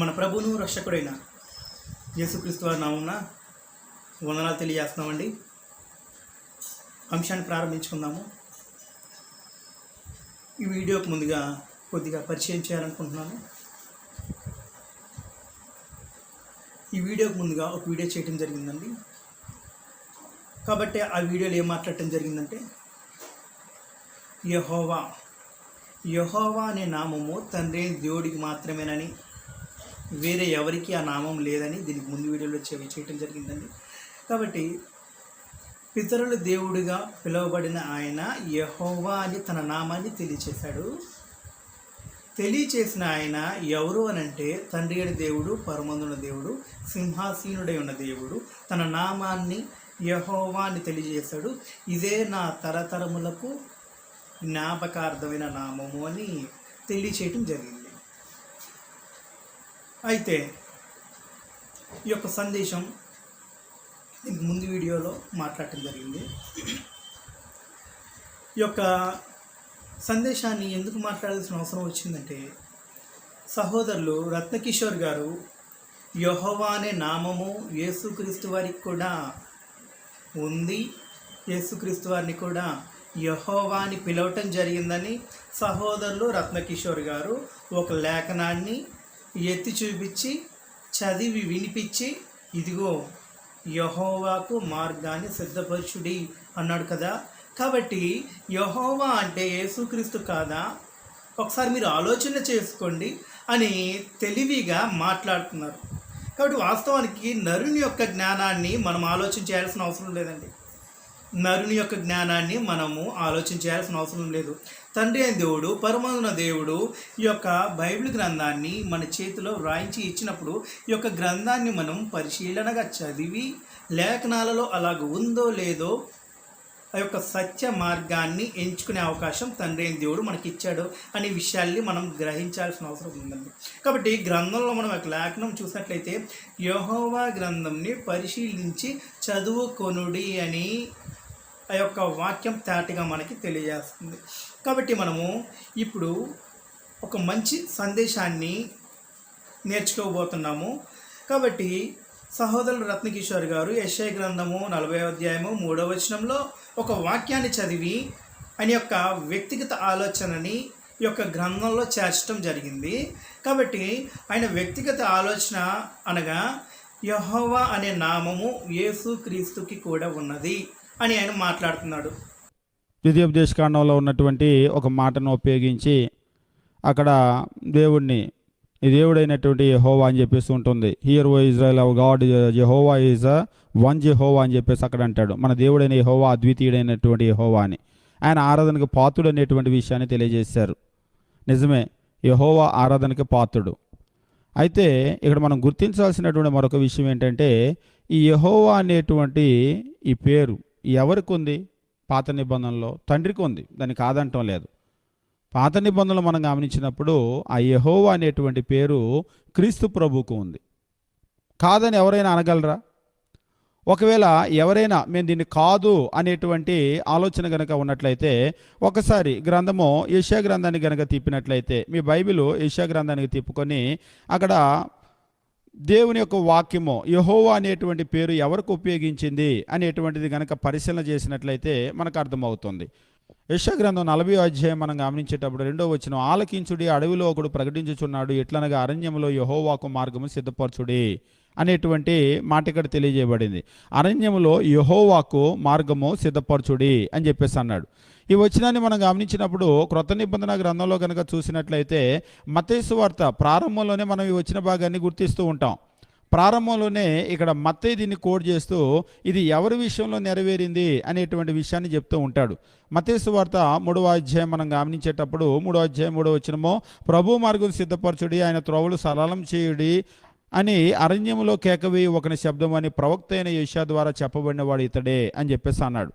మన ప్రభువును రక్షకుడైన యేసుక్రీస్తు వారి నామమున వందనాలు తెలియజేస్తున్నామండి. అంశాన్ని ప్రారంభించుకుందాము. ఈ వీడియోకి ముందుగా కొద్దిగా పరిచయం చేయాలనుకుంటున్నాను. ఈ వీడియోకి ముందుగా ఒక వీడియో చేయడం జరిగిందండి. కాబట్టి ఆ వీడియోలో ఏం మాట్లాడటం జరిగిందంటే, యెహోవా అనే నామము తండ్రి దేవుడికి మాత్రమేనని, వేరే ఎవరికి ఆ నామం లేదని దీనికి ముందు వీడియోలో చేయటం జరిగిందండి. కాబట్టి పితరుల దేవుడిగా పిలువబడిన ఆయన యెహోవా అని తన నామాన్ని తెలియచేసిన ఆయన ఎవరు అనంటే, తండ్రి అయిన దేవుడు, పరమందున దేవుడు, సింహాసీనుడై ఉన్న దేవుడు తన నామాన్ని యెహోవా అని తెలియజేశాడు. ఇదే నా తరతరములకు జ్ఞాపకార్థమైన నామము అని తెలియచేయటం జరిగింది. అయితే ఈ యొక్క సందేశం దీనికి ముందు వీడియోలో మాట్లాడటం జరిగింది. ఈ యొక్క సందేశాన్ని ఎందుకు మాట్లాడాల్సిన అవసరం వచ్చిందంటే, సహోదరులు రత్నకిషోర్ గారు యెహోవా అనే నామము యేసుక్రీస్తు వారికి కూడా ఉంది, యేసుక్రీస్తు వారిని కూడా యెహోవా అని పిలవటం జరిగిందని సహోదరులు రత్నకిషోర్ గారు ఒక లేఖనాన్ని ఎత్తి చూపించి చదివి వినిపించి, ఇదిగో యెహోవాకు మార్గాన్ని సిద్ధపరచుడి అన్నాడు కదా. కాబట్టి యెహోవా అంటే యేసుక్రీస్తు కాదా, ఒకసారి మీరు ఆలోచన చేసుకోండి అని తెలివిగా మాట్లాడుతున్నారు. కాబట్టి వాస్తవానికి నరుని యొక్క జ్ఞానాన్ని మనం ఆలోచన చేయాల్సిన అవసరం లేదండి. నరుని యొక్క జ్ఞానాన్ని మనము ఆలోచన చేయాల్సిన అవసరం లేదు. తండ్రి అయిన దేవుడు, పరమందున దేవుడు ఈ యొక్క బైబిల్ గ్రంథాన్ని మన చేతిలో వ్రాయించి ఇచ్చినప్పుడు ఈ యొక్క గ్రంథాన్ని మనం పరిశీలనగా చదివి లేఖనాలలో అలాగ ఉందో లేదో ఆ యొక్క సత్య మార్గాన్ని ఎంచుకునే అవకాశం తండ్రి అయిన దేవుడు మనకి ఇచ్చాడు అనే విషయాల్ని మనం గ్రహించాల్సిన అవసరం ఉందండి. కాబట్టి గ్రంథంలో మనం ఒక లేఖనం చూసినట్లయితే, యెహోవా గ్రంథంని పరిశీలించి చదువుకొనుడి అని ఆ యొక్క వాక్యం తేటగా మనకి తెలియజేస్తుంది. కాబట్టి మనము ఇప్పుడు ఒక మంచి సందేశాన్ని నేర్చుకోబోతున్నాము. కాబట్టి సహోదరులు రత్నకిషోర్ గారు యెషయా గ్రంథము 40వ అధ్యాయము 3వ వచనంలో ఒక వాక్యాన్ని చదివి ఆయన యొక్క వ్యక్తిగత ఆలోచనని ఈ యొక్క గ్రంథంలో చేర్చడం జరిగింది. కాబట్టి ఆయన వ్యక్తిగత ఆలోచన అనగా యెహోవా అనే నామము యేసుక్రీస్తుకి కూడా ఉన్నది అని ఆయన మాట్లాడుతున్నాడు. ద్వితీయోపదేశకాండంలో ఉన్నటువంటి ఒక మాటను ఉపయోగించి అక్కడ దేవుడిని, ఈ దేవుడైనటువంటి యెహోవా అని చెప్పేసి ఉంటుంది. Hear O Israel our God Jehovah is one Jehovah అని చెప్పేసి అక్కడ అంటాడు. మన దేవుడైన యెహోవా అద్వితీయుడైనటువంటి యెహోవా అని, ఆయన ఆరాధనకు పాత్రుడు అనేటువంటి విషయాన్ని తెలియజేశారు. నిజమే, యెహోవా ఆరాధనకి పాత్రుడు. అయితే ఇక్కడ మనం గుర్తించాల్సినటువంటి మరొక విషయం ఏంటంటే, ఈ యెహోవా అనేటువంటి ఈ పేరు ఎవరికి ఉంది? పాత నిబంధనలో తండ్రికి ఉంది, దాన్ని కాదంటం లేదు. పాత నిబంధనలు మనం గమనించినప్పుడు ఆ యెహోవా అనేటువంటి పేరు క్రీస్తు ప్రభువుకు ఉంది. కాదని ఎవరైనా అనగలరా? ఒకవేళ ఎవరైనా మేము దీన్ని కాదు అనేటువంటి ఆలోచన గనక ఉన్నట్లయితే, ఒకసారి గ్రంథము యెషయా గ్రంథాన్ని గనక తిప్పినట్లయితే, మీ బైబిల్ యెషయా గ్రంథానికి తిప్పుకొని అక్కడ దేవుని యొక్క వాక్యము యెహోవా అనేటువంటి పేరు ఎవరికి ఉపయోగించింది అనేటువంటిది కనుక పరిశీలన చేసినట్లయితే మనకు అర్థమవుతుంది. యెషయా గ్రంథం 40వ అధ్యాయం మనం గమనించేటప్పుడు 2వ వచనం, ఆలకించుడి, అడవిలో ఒకడు ప్రకటించుచున్నాడు, ఎట్లనగా అరణ్యములో యెహోవాకు మార్గము సిద్ధపరచుడి అనేటువంటి మాట ఇక్కడ తెలియజేయబడింది. అరణ్యములో యెహోవాకు మార్గము సిద్ధపరచుడి అని చెప్పేసి అన్నాడు. ఈ వచనాన్ని మనం గమనించినప్పుడు క్రొత్త నిబంధన గ్రంథంలో కనుక చూసినట్లయితే మత్తయి సువార్త ప్రారంభంలోనే మనం ఈ వచ్చిన భాగాన్ని గుర్తిస్తూ ఉంటాం. ప్రారంభంలోనే ఇక్కడ మత్తయి దీన్ని కోడ్ చేస్తూ ఇది ఎవరి విషయంలో నెరవేరింది అనేటువంటి విషయాన్ని చెప్తూ ఉంటాడు. మత్తయి సువార్త 3వ అధ్యాయం మనం గమనించేటప్పుడు 3వ అధ్యాయం 3వ వచనము, ప్రభు మార్గం సిద్ధపరచుడి, ఆయన త్రోవలు సరళం చేయుడి అని అరణ్యములో కేకవేయి ఒకని శబ్దం అని ప్రవక్త అయిన యెషయా ద్వారా చెప్పబడిన వాడు ఇతడే అని చెప్పేసి అన్నాడు.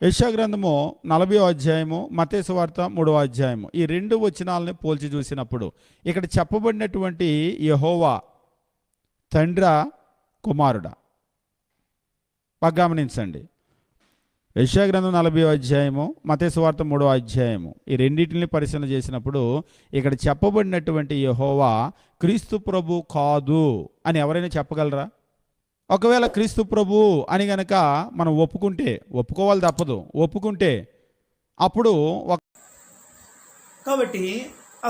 యెషయా గ్రంథము 40వ అధ్యాయము, మత్తయి సువార్త 3వ అధ్యాయము, ఈ 2 వచనాలని పోల్చి చూసినప్పుడు ఇక్కడ చెప్పబడినటువంటి యెహోవా తండ్రా కుమారుడా? బాగా గమనించండి. యెషయా గ్రంథం 40వ అధ్యాయము, మత్తయి సువార్త 3వ అధ్యాయము, ఈ రెండింటిని పరిశీలన చేసినప్పుడు ఇక్కడ చెప్పబడినటువంటి యెహోవా క్రీస్తు ప్రభు కాదు అని ఎవరైనా చెప్పగలరా? ఒకవేళ క్రీస్తు ప్రభు అని గనక మనం ఒప్పుకోవాలి తప్పదు, ఒప్పుకుంటే అప్పుడు కాబట్టి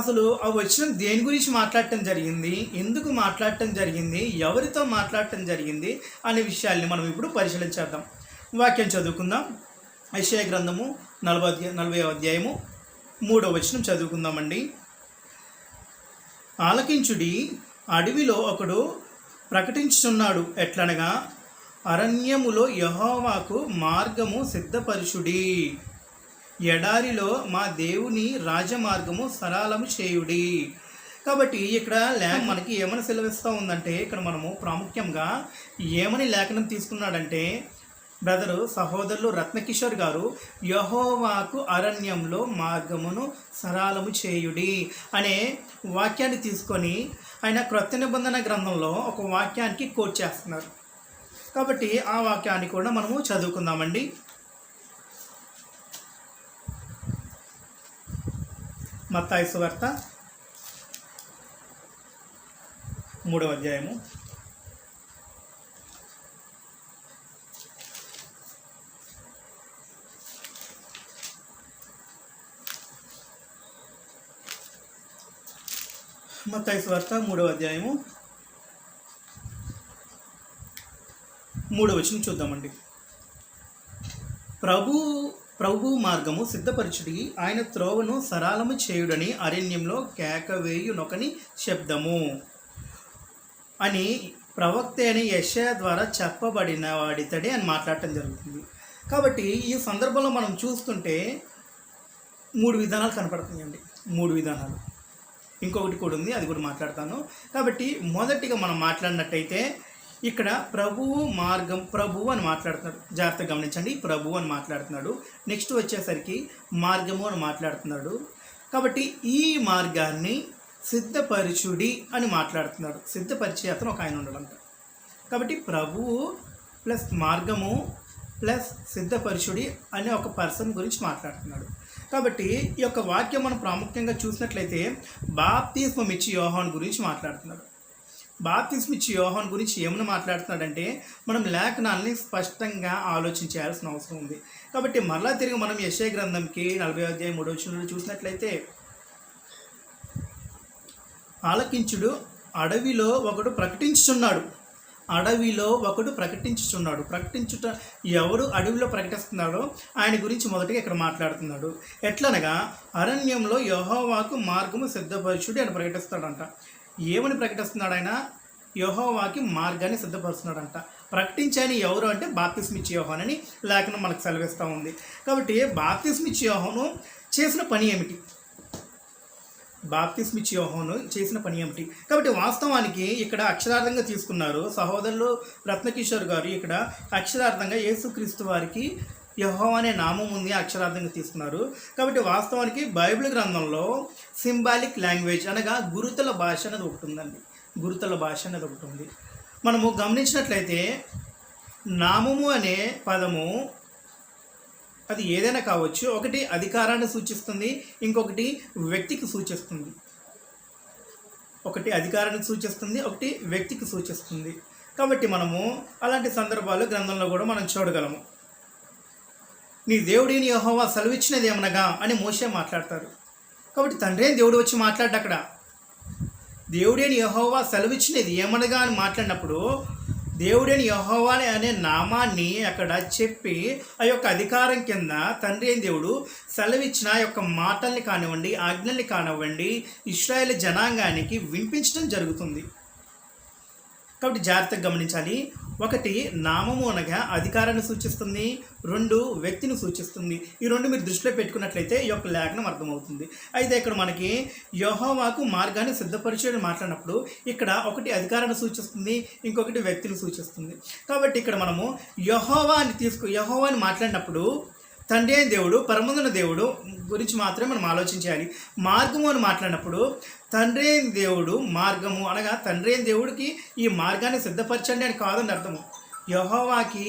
అసలు ఆ వచనం దేని గురించి మాట్లాడటం జరిగింది, ఎందుకు మాట్లాడటం జరిగింది, ఎవరితో మాట్లాడటం జరిగింది అనే విషయాల్ని మనం ఇప్పుడు పరిశీలన చేద్దాం. వాక్యం చదువుకుందాం. యెషయా గ్రంథము 40వ అధ్యాయము 3వ వచనం చదువుకుందామండి. ఆలకించుడి, అడవిలో ఒకడు ప్రకటించుచున్నాడు, ఎట్లనగా అరణ్యములో యెహోవాకు మార్గము సిద్ధపరచుడి, ఎడారిలో మా దేవుని రాజమార్గము సరళము చేయుడి. కాబట్టి ఇక్కడ మనకి ఏమని సెలవిస్తూ ఉందంటే, ఇక్కడ మనము ప్రాముఖ్యంగా ఏమని లేఖనం తీసుకున్నాడంటే, బ్రదరు సహోదరులు రత్నకిషోర్ గారు యెహోవాకు అరణ్యంలో మార్గమును సరళము చేయుడి అనే వాక్యాన్ని తీసుకొని ఆయన క్రొత్త నిబంధన గ్రంథంలో ఒక వాక్యానికి కోట్ చేస్తున్నారు. కాబట్టి ఆ వాక్యాన్ని కూడా మనము చదువుకుందామండి. మత్తయి సువార్త 3వ అధ్యాయము మత్తయి సువార్త 3వ అధ్యాయము 3వ వచనం చూద్దామండి. ప్రభు మార్గము సిద్ధపరచుడి, ఆయన త్రోవను సరళము చేయుడని అరణ్యంలో కేకవేయునొకని శబ్దము అని ప్రవక్త అని యెషయా ద్వారా చెప్పబడిన వాడితడే అని మాట్లాడటం జరుగుతుంది. కాబట్టి ఈ సందర్భంలో మనం చూస్తుంటే 3 విధానాలు కనపడుతున్నాయండి. 3 విధానాలు, ఇంకొకటి కూడా ఉంది, అది కూడా మాట్లాడతాను. కాబట్టి మొదటిగా మనం మాట్లాడినట్టయితే ఇక్కడ ప్రభువు మార్గం, ప్రభువు అని మాట్లాడుతున్నాడు. జాగ్రత్తగా గమనించండి, ప్రభువు అని మాట్లాడుతున్నాడు. నెక్స్ట్ వచ్చేసరికి మార్గము అని మాట్లాడుతున్నాడు. కాబట్టి ఈ మార్గాన్ని సిద్ధపరచుడి అని మాట్లాడుతున్నాడు. సిద్ధపరిచే అతను ఒక ఆయన ఉండడంట. కాబట్టి ప్రభువు ప్లస్ మార్గము ప్లస్ సిద్ధపరచుడి అనే ఒక పర్సన్ గురించి మాట్లాడుతున్నాడు. కాబట్టి ఈ యొక్క వాక్యం మనం ప్రాముఖ్యంగా చూసినట్లయితే బాప్తిస్మం ఇచ్చి యోహాను గురించి మాట్లాడుతున్నాడు. బాప్తిస్మం ఇచ్చి యోహాను గురించి ఏమని మాట్లాడుతున్నాడంటే, మనం లేఖనాల్ని స్పష్టంగా ఆలోచించాల్సిన అవసరం ఉంది. కాబట్టి మరలా తిరిగి మనం యెషయా గ్రంథంకి 40వ అధ్యాయం 3వ వచనంలో చూసినట్లయితే, ఆలకించుడు, అడవిలో ఒకడు ప్రకటించుచున్నాడు. అడవిలో ఒకడు ప్రకటించుచున్నాడు. ప్రకటించుట ఎవరు అడవిలో ప్రకటిస్తున్నాడో ఆయన గురించి మొదటిగా ఇక్కడ మాట్లాడుతున్నాడు. ఎట్లనగా అరణ్యంలో యెహోవాకు మార్గము సిద్ధపరచుడి అని ప్రకటిస్తాడంట. ఏమని ప్రకటిస్తున్నాడు ఆయన? యెహోవాకి మార్గాన్ని సిద్ధపరుస్తున్నాడంట. ప్రకటించని ఎవరు అంటే బాప్తిస్మం ఇచ్చే యోహాను అని లేఖనం మనకు సెలవిస్తూ ఉంది. కాబట్టి బాప్తిస్మం ఇచ్చే యోహాను చేసిన పని ఏమిటి? బాప్తిస్మం ఇచ్చే యోహాను చేసిన పని ఏమిటి? కాబట్టి వాస్తవానికి ఇక్కడ అక్షరార్థంగా తీసుకున్నారు సహోదరులు రత్నకిషోర్ గారు. ఇక్కడ అక్షరార్థంగా యేసుక్రీస్తు వారికి యెహోవా అనే నామం ఉంది, అక్షరార్థంగా తీసుకున్నారు. కాబట్టి వాస్తవానికి బైబిల్ గ్రంథంలో సింబాలిక్ లాంగ్వేజ్ అనగా గురుతుల భాష అనేది ఒకటి ఉందండి. గురుతుల భాష అనేది ఒకటి ఉంది. మనము గమనించినట్లయితే నామము అనే పదము అది ఏదైనా కావచ్చు. ఒకటి అధికారాన్ని సూచిస్తుంది, ఇంకొకటి వ్యక్తికి సూచిస్తుంది. ఒకటి అధికారానికి సూచిస్తుంది, ఒకటి వ్యక్తికి సూచిస్తుంది. కాబట్టి మనము అలాంటి సందర్భాలు గ్రంథంలో కూడా మనం చూడగలము. నీ దేవుడిని యెహోవా సెలవిచ్చినది ఏమనగా అని మోషే మాట్లాడతారు. కాబట్టి తండ్రి అయిన దేవుడు వచ్చి మాట్లాడ్డా. అక్కడ దేవుడైన యెహోవా సెలవిచ్చినది ఏమనగా అని మాట్లాడినప్పుడు దేవుడైన యెహోవా అనే నామాన్ని అక్కడ చెప్పి ఆ యొక్క అధికారం కింద తండ్రి అయిన దేవుడు సెలవిచ్చిన ఆ యొక్క మాటల్ని కానివ్వండి, ఆజ్ఞల్ని కానివ్వండి, ఇశ్రాయేలు జనాంగానికి వినిపించడం జరుగుతుంది. కాబట్టి జాగ్రత్తగా గమనించాలి. ఒకటి నామము అనగా అధికారాన్ని సూచిస్తుంది, 2 వ్యక్తిని సూచిస్తుంది. ఈ 2 మీరు దృష్టిలో పెట్టుకున్నట్లయితే ఈ యొక్క లేఖనం అర్థమవుతుంది. అయితే ఇక్కడ మనకి యెహోవాకు మార్గాన్ని సిద్ధపరిచేయని మాట్లాడినప్పుడు ఇక్కడ ఒకటి అధికారాన్ని సూచిస్తుంది, ఇంకొకటి వ్యక్తిని సూచిస్తుంది. కాబట్టి ఇక్కడ మనము యెహోవాని మాట్లాడినప్పుడు తండ్రి అయిన దేవుడు, పరమందున దేవుడు గురించి మాత్రమే మనం ఆలోచించాలి. మార్గము అని మాట్లాడినప్పుడు తండ్రి అయిన దేవుడు మార్గము అనగా తండ్రి అయిన దేవుడికి ఈ మార్గాన్ని సిద్ధపరచండి అని కాదని అర్థము. యెహోవాకి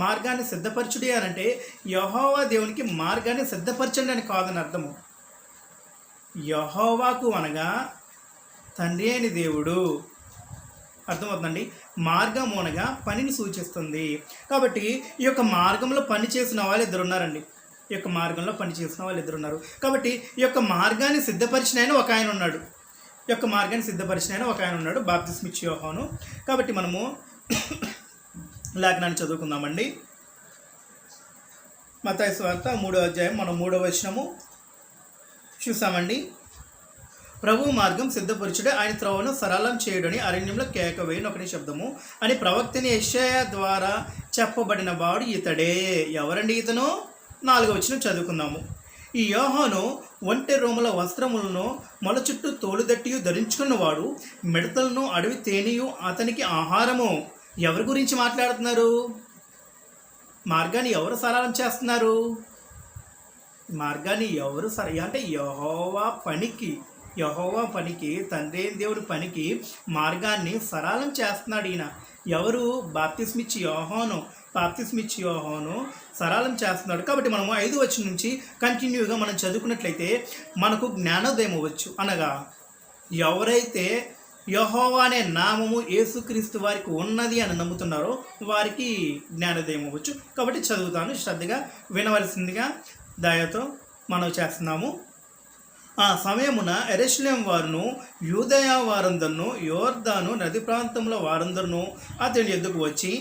మార్గాన్ని సిద్ధపరచుడి అని అంటే యెహోవా దేవునికి మార్గాన్ని సిద్ధపరచండి అని కాదని అర్థము. యెహోవాకు అనగా తండ్రి అయిన దేవుడు, అర్థమవుతుందండి. మార్గం అనగా పనిని సూచిస్తుంది. కాబట్టి ఈ యొక్క మార్గంలో పని చేసిన వాళ్ళు ఇద్దరు ఉన్నారండి. ఈ యొక్క మార్గంలో పని చేసిన వాళ్ళు ఇద్దరు ఉన్నారు. కాబట్టి ఈ యొక్క మార్గాన్ని సిద్ధపరిచిన ఆయన ఒక ఆయన ఉన్నాడు. ఈ యొక్క మార్గాన్ని సిద్ధపరిచిన ఆయన ఒక ఆయన ఉన్నాడు, బాప్తిస్మిచ్చు యోహాను. కాబట్టి మనము లేఖనాన్ని చదువుకుందామండి. మత్తయి సువార్త 3వ అధ్యాయం మనం 3వ వచనము చూసామండి. ప్రభు మార్గం సిద్ధపరచుడే, ఆయన త్రోవను సరళం చేయుడని అరణ్యంలో కేక వేయని ఒకటి శబ్దము అని ప్రవక్తని యెషయా ద్వారా చెప్పబడిన వాడు ఇతడే. ఎవరండి ఇతను? 4వ వచనం చదువుకుందాము. ఈ యోహాను ఒంటె రోమల వస్త్రములను మొల చుట్టూ తోలుదట్టియు ధరించుకున్నవాడు, మిడతలను అడవి తేనియు అతనికి ఆహారము. ఎవరి గురించి మాట్లాడుతున్నారు? మార్గాన్ని ఎవరు సరళం చేస్తున్నారు? మార్గాన్ని ఎవరు అంటే యెహోవా పనికి తండ్రి దేవుడి పనికి మార్గాన్ని సరళం చేస్తున్నాడు ఈయన. ఎవరు? బాప్తిస్మిచ్చు యోహాను సరళం చేస్తున్నాడు. కాబట్టి మనము 5వ వచనం నుంచి కంటిన్యూగా మనం చదువుకున్నట్లయితే మనకు జ్ఞానోదయం అవ్వచ్చు. అనగా ఎవరైతే యెహోవా అనే నామము యేసుక్రీస్తు వారికి ఉన్నది అని నమ్ముతున్నారో వారికి జ్ఞానోదయం అవ్వచ్చు. కాబట్టి చదువుతాను, శ్రద్ధగా వినవలసిందిగా దయతో మనం చేస్తున్నాము. ఆ సమయమున యెరూషలేం వారును యూదయ వారందరును యోర్దాను నది ప్రాంతంలో వారందరును అతని ఎద్దుకు వచ్చి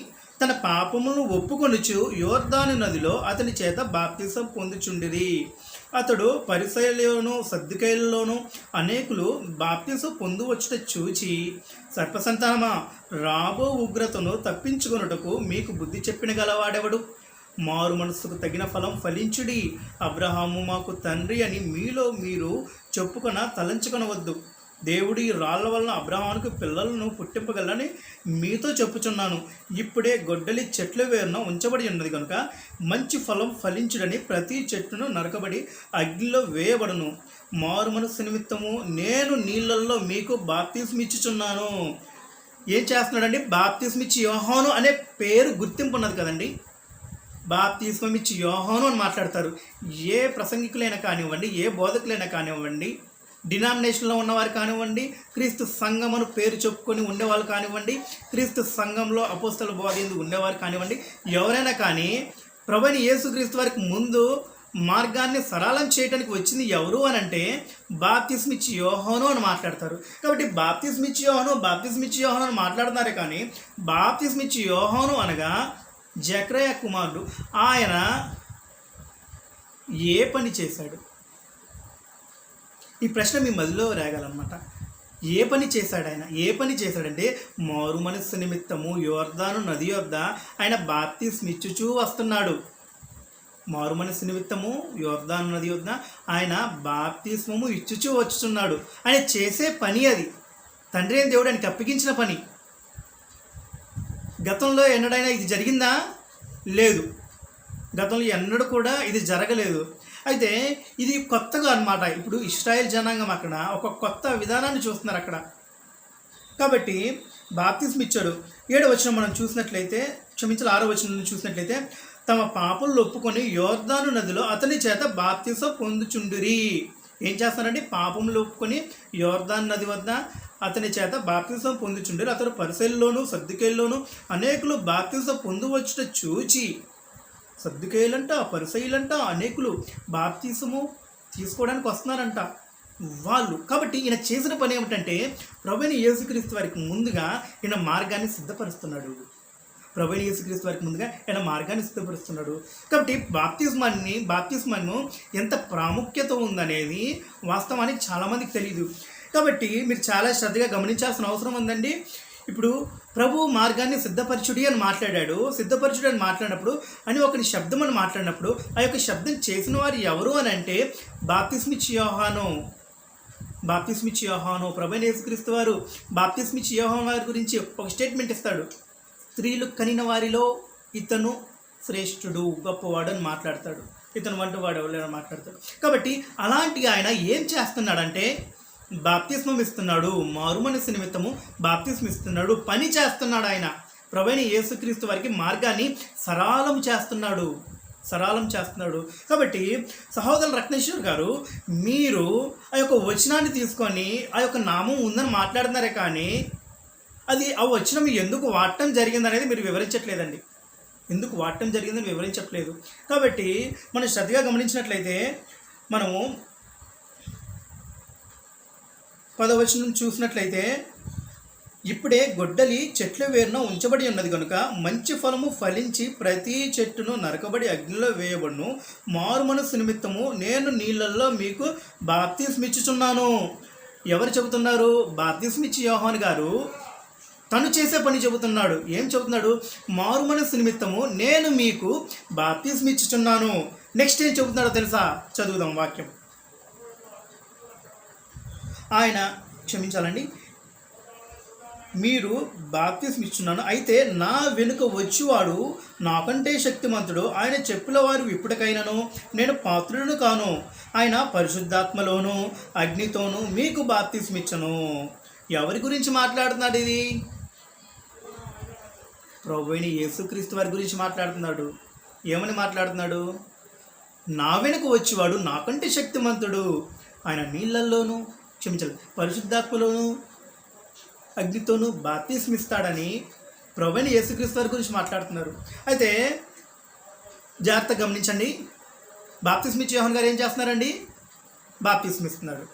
తన పాపములను ఒప్పుకొనుచు యోర్దాను నదిలో అతని చేత బాప్తిసం పొందుచుండిరి. అతడు పరిసయ్యులలోను సద్దూకయ్యులలోను అనేకులు బాప్తిసం పొందువచ్చుట చూచి, సర్పసంతానమా, రాబో ఉగ్రతను తప్పించుకొనుటకు మీకు బుద్ధి చెప్పిన గలవాడెవడు? మారు మనస్సుకు తగిన ఫలం ఫలించుడి. అబ్రహాము మాకు తండ్రి అని మీలో మీరు తలంచుకొనవద్దు. దేవుడు ఈ రాళ్ల వలన అబ్రహాముకు పిల్లలను పుట్టింపగలని మీతో చెప్పుచున్నాను. ఇప్పుడే గొడ్డలి చెట్ల వేరున ఉంచబడి ఉన్నది కనుక మంచి ఫలం ఫలించుడని ప్రతి చెట్టును నరకబడి అగ్నిలో వేయబడును. మారు మనస్సు నిమిత్తము నేను నీళ్ళల్లో మీకు బాప్తిస్మం ఇచ్చుచున్నాను. ఏం చేస్తున్నాడండి? బాప్తిస్మిచ్చు యోహాను అనే పేరు గుర్తింపు ఉన్నది కదండి. బాప్తిస్మం ఇచ్చి యోహాను అని మాట్లాడతారు. ఏ ప్రసంగికులైనా కానివ్వండి, ఏ బోధకులైనా కానివ్వండి, డినామినేషన్లో ఉన్నవారు కానివ్వండి, క్రీస్తు సంఘం అని పేరు చెప్పుకొని ఉండేవాళ్ళు కానివ్వండి, క్రీస్తు సంఘంలో అపోస్తల బోధ ఉండేవారు కానివ్వండి, ఎవరైనా కానీ ప్రభువైన యేసుక్రీస్తు వారికి ముందు మార్గాన్ని సరళం చేయడానికి వచ్చింది ఎవరు అని అంటే బాప్తిస్మిచ్చు యోహాను అని మాట్లాడతారు. కాబట్టి బాప్తిస్మిచ్చు యోహాను అని మాట్లాడుతున్నారే కానీ బాప్తిస్మిచ్చు యోహాను అనగా జకర్య కుమారుడు. ఆయన ఏ పని చేశాడు? ఈ ప్రశ్న మీ మదిలో రేగాలన్నమాట. ఏ పని చేశాడు ఆయన? ఏ పని చేశాడంటే మారు మనస్సు నిమిత్తము యోర్దాను నది యొద్ద ఆయన బాప్తిస్మిచ్చుచూ వస్తున్నాడు. మారు మనస్సు నిమిత్తము యోర్దాను నది యొద్ద ఆయన బాప్తిస్మము ఇచ్చుచూ వచ్చుచున్నాడు. ఆయన చేసే పని అది. తండ్రి అయిన దేవుడు ఆయనకి అప్పగించిన పని. గతంలో ఎన్నడైనా ఇది జరిగిందా? లేదు. గతంలో ఎన్నడూ కూడా ఇది జరగలేదు. అయితే ఇది కొత్తగా అన్నమాట. ఇప్పుడు ఇశ్రాయేల్ జనాంగం అక్కడ ఒక కొత్త విధానాన్ని చూస్తున్నారు అక్కడ. కాబట్టి బాప్తిస్మం ఇచ్చాడు. 7వ వచనం మనం చూసినట్లయితే, 6వ వచనం చూసినట్లయితే, తమ పాపలు ఒప్పుకొని యోర్దాను నదిలో అతని చేత బాప్తిసం పొందుచుండిరి. ఏం చేస్తారంటే పాపములు ఒప్పుకొని యోర్దాను నది వద్ద అతని చేత బాప్తిసం పొందుచుండిరి. అతడు పరిసయ్యులలోను సద్దూకయ్యులలోను అనేకులు బాప్తిసం పొందువచ్చుట చూచి, సద్దూకయ్యులంట, పరిసయ్యులంట అనేకులు బాప్తిసము తీసుకోవడానికి వస్తున్నారంట వాళ్ళు. కాబట్టి ఈయన చేసిన పని ఏమిటంటే ప్రభువైన యేసుక్రీస్తు వారికి ముందుగా ఈయన మార్గాన్ని సిద్ధపరుస్తున్నాడు. ప్రభువైన యేసుక్రీస్తు వారికి ముందుగా ఆయన మార్గాన్ని సిద్ధపరుస్తున్నాడు. కాబట్టి బాప్తిస్మాను ఎంత ప్రాముఖ్యత ఉందనేది వాస్తవానికి చాలామందికి తెలియదు. కాబట్టి మీరు చాలా శ్రద్ధగా గమనించాల్సిన అవసరం ఉందండి. ఇప్పుడు ప్రభు మార్గాన్ని సిద్ధపరచుడి అని మాట్లాడినప్పుడు అని ఒకటి శబ్దం అని మాట్లాడినప్పుడు ఆ యొక్క శబ్దం చేసిన వారు ఎవరు అని అంటే బాప్తిస్మిచ్చు యోహాను. ప్రభువైన యేసుక్రీస్తు వారు బాప్తిస్మిచ్చు యోహాను వారి గురించి ఒక స్టేట్మెంట్ ఇస్తాడు. స్త్రీలు కనిన వారిలో ఇతను శ్రేష్ఠుడు, గొప్పవాడు అని మాట్లాడతాడు. ఇతను వంటవాడు ఎవరైనా మాట్లాడతాడు. కాబట్టి అలాంటి ఆయన ఏం చేస్తున్నాడంటే బాప్తిస్మం ఇస్తున్నాడు. మారు మనస్సు నిమిత్తము బాప్తిస్మం ఇస్తున్నాడు. పని చేస్తున్నాడు. ఆయన ప్రభువైన యేసుక్రీస్తు వారికి మార్గాన్ని సరళం చేస్తున్నాడు. కాబట్టి సహోదరు రత్నేశ్వర్ గారు, మీరు ఆ యొక్క వచనాన్ని తీసుకొని ఆ యొక్క నామం ఉందని మాట్లాడుతున్నారే కానీ అది ఆ వచనం ఎందుకు వాడటం జరిగింది అనేది మీరు వివరించట్లేదండి. ఎందుకు వాడటం జరిగిందని వివరించట్లేదు. కాబట్టి మనం శ్రద్ధగా గమనించినట్లయితే మనము 10వ వచనం చూసినట్లయితే, ఇప్పుడే గొడ్డలి చెట్ల వేరున ఉంచబడి ఉన్నది కనుక మంచి ఫలము ఫలించి ప్రతి చెట్టును నరకబడి అగ్నిలో వేయబడును. మారు మనస్సు నిమిత్తము నేను నీళ్ళల్లో మీకు బాప్తిస్మిచ్చుచున్నాను. ఎవరు చెబుతున్నారు? బాప్తిస్మిచ్చి యోహాను గారు తను చేసే పని చెబుతున్నాడు. ఏం చెబుతున్నాడు? మారు మనస్సు నిమిత్తము నేను మీకు బాప్తిస్మిచ్చుచున్నాను. నెక్స్ట్ ఏం చెబుతున్నాడో తెలుసా? చదువుదాం వాక్యం. ఆయన క్షమించాలండి, మీరు బాప్తిస్మిచ్చున్నాను, అయితే నా వెనుక వచ్చువాడు నాకంటే శక్తిమంతుడు, ఆయన చెప్పుల వారు ఇప్పటికైనాను నేను పాత్రులను కాను, ఆయన పరిశుద్ధాత్మలోను అగ్నితోనూ మీకు బాప్తిస్మిచ్చను. ఎవరి గురించి మాట్లాడుతున్నాడు? ఇది ప్రభువైన యేసుక్రీస్తు వారి గురించి మాట్లాడుతున్నాడు. ఏమని మాట్లాడుతున్నాడు? నా వెనుక వచ్చేవాడు నాకంటే శక్తిమంతుడు, ఆయన నీళ్ళల్లోనూ పరిశుద్ధాత్మలోను అగ్నితోనూ బాప్తిస్మిస్తాడని ప్రభువైన యేసుక్రీస్తు వారి గురించి మాట్లాడుతున్నారు. అయితే జాగ్రత్తగా గమనించండి, బాప్తిస్మిచ్చే యోహాను గారు ఏం చేస్తున్నారండి? బాప్తిస్మిస్తున్నాడు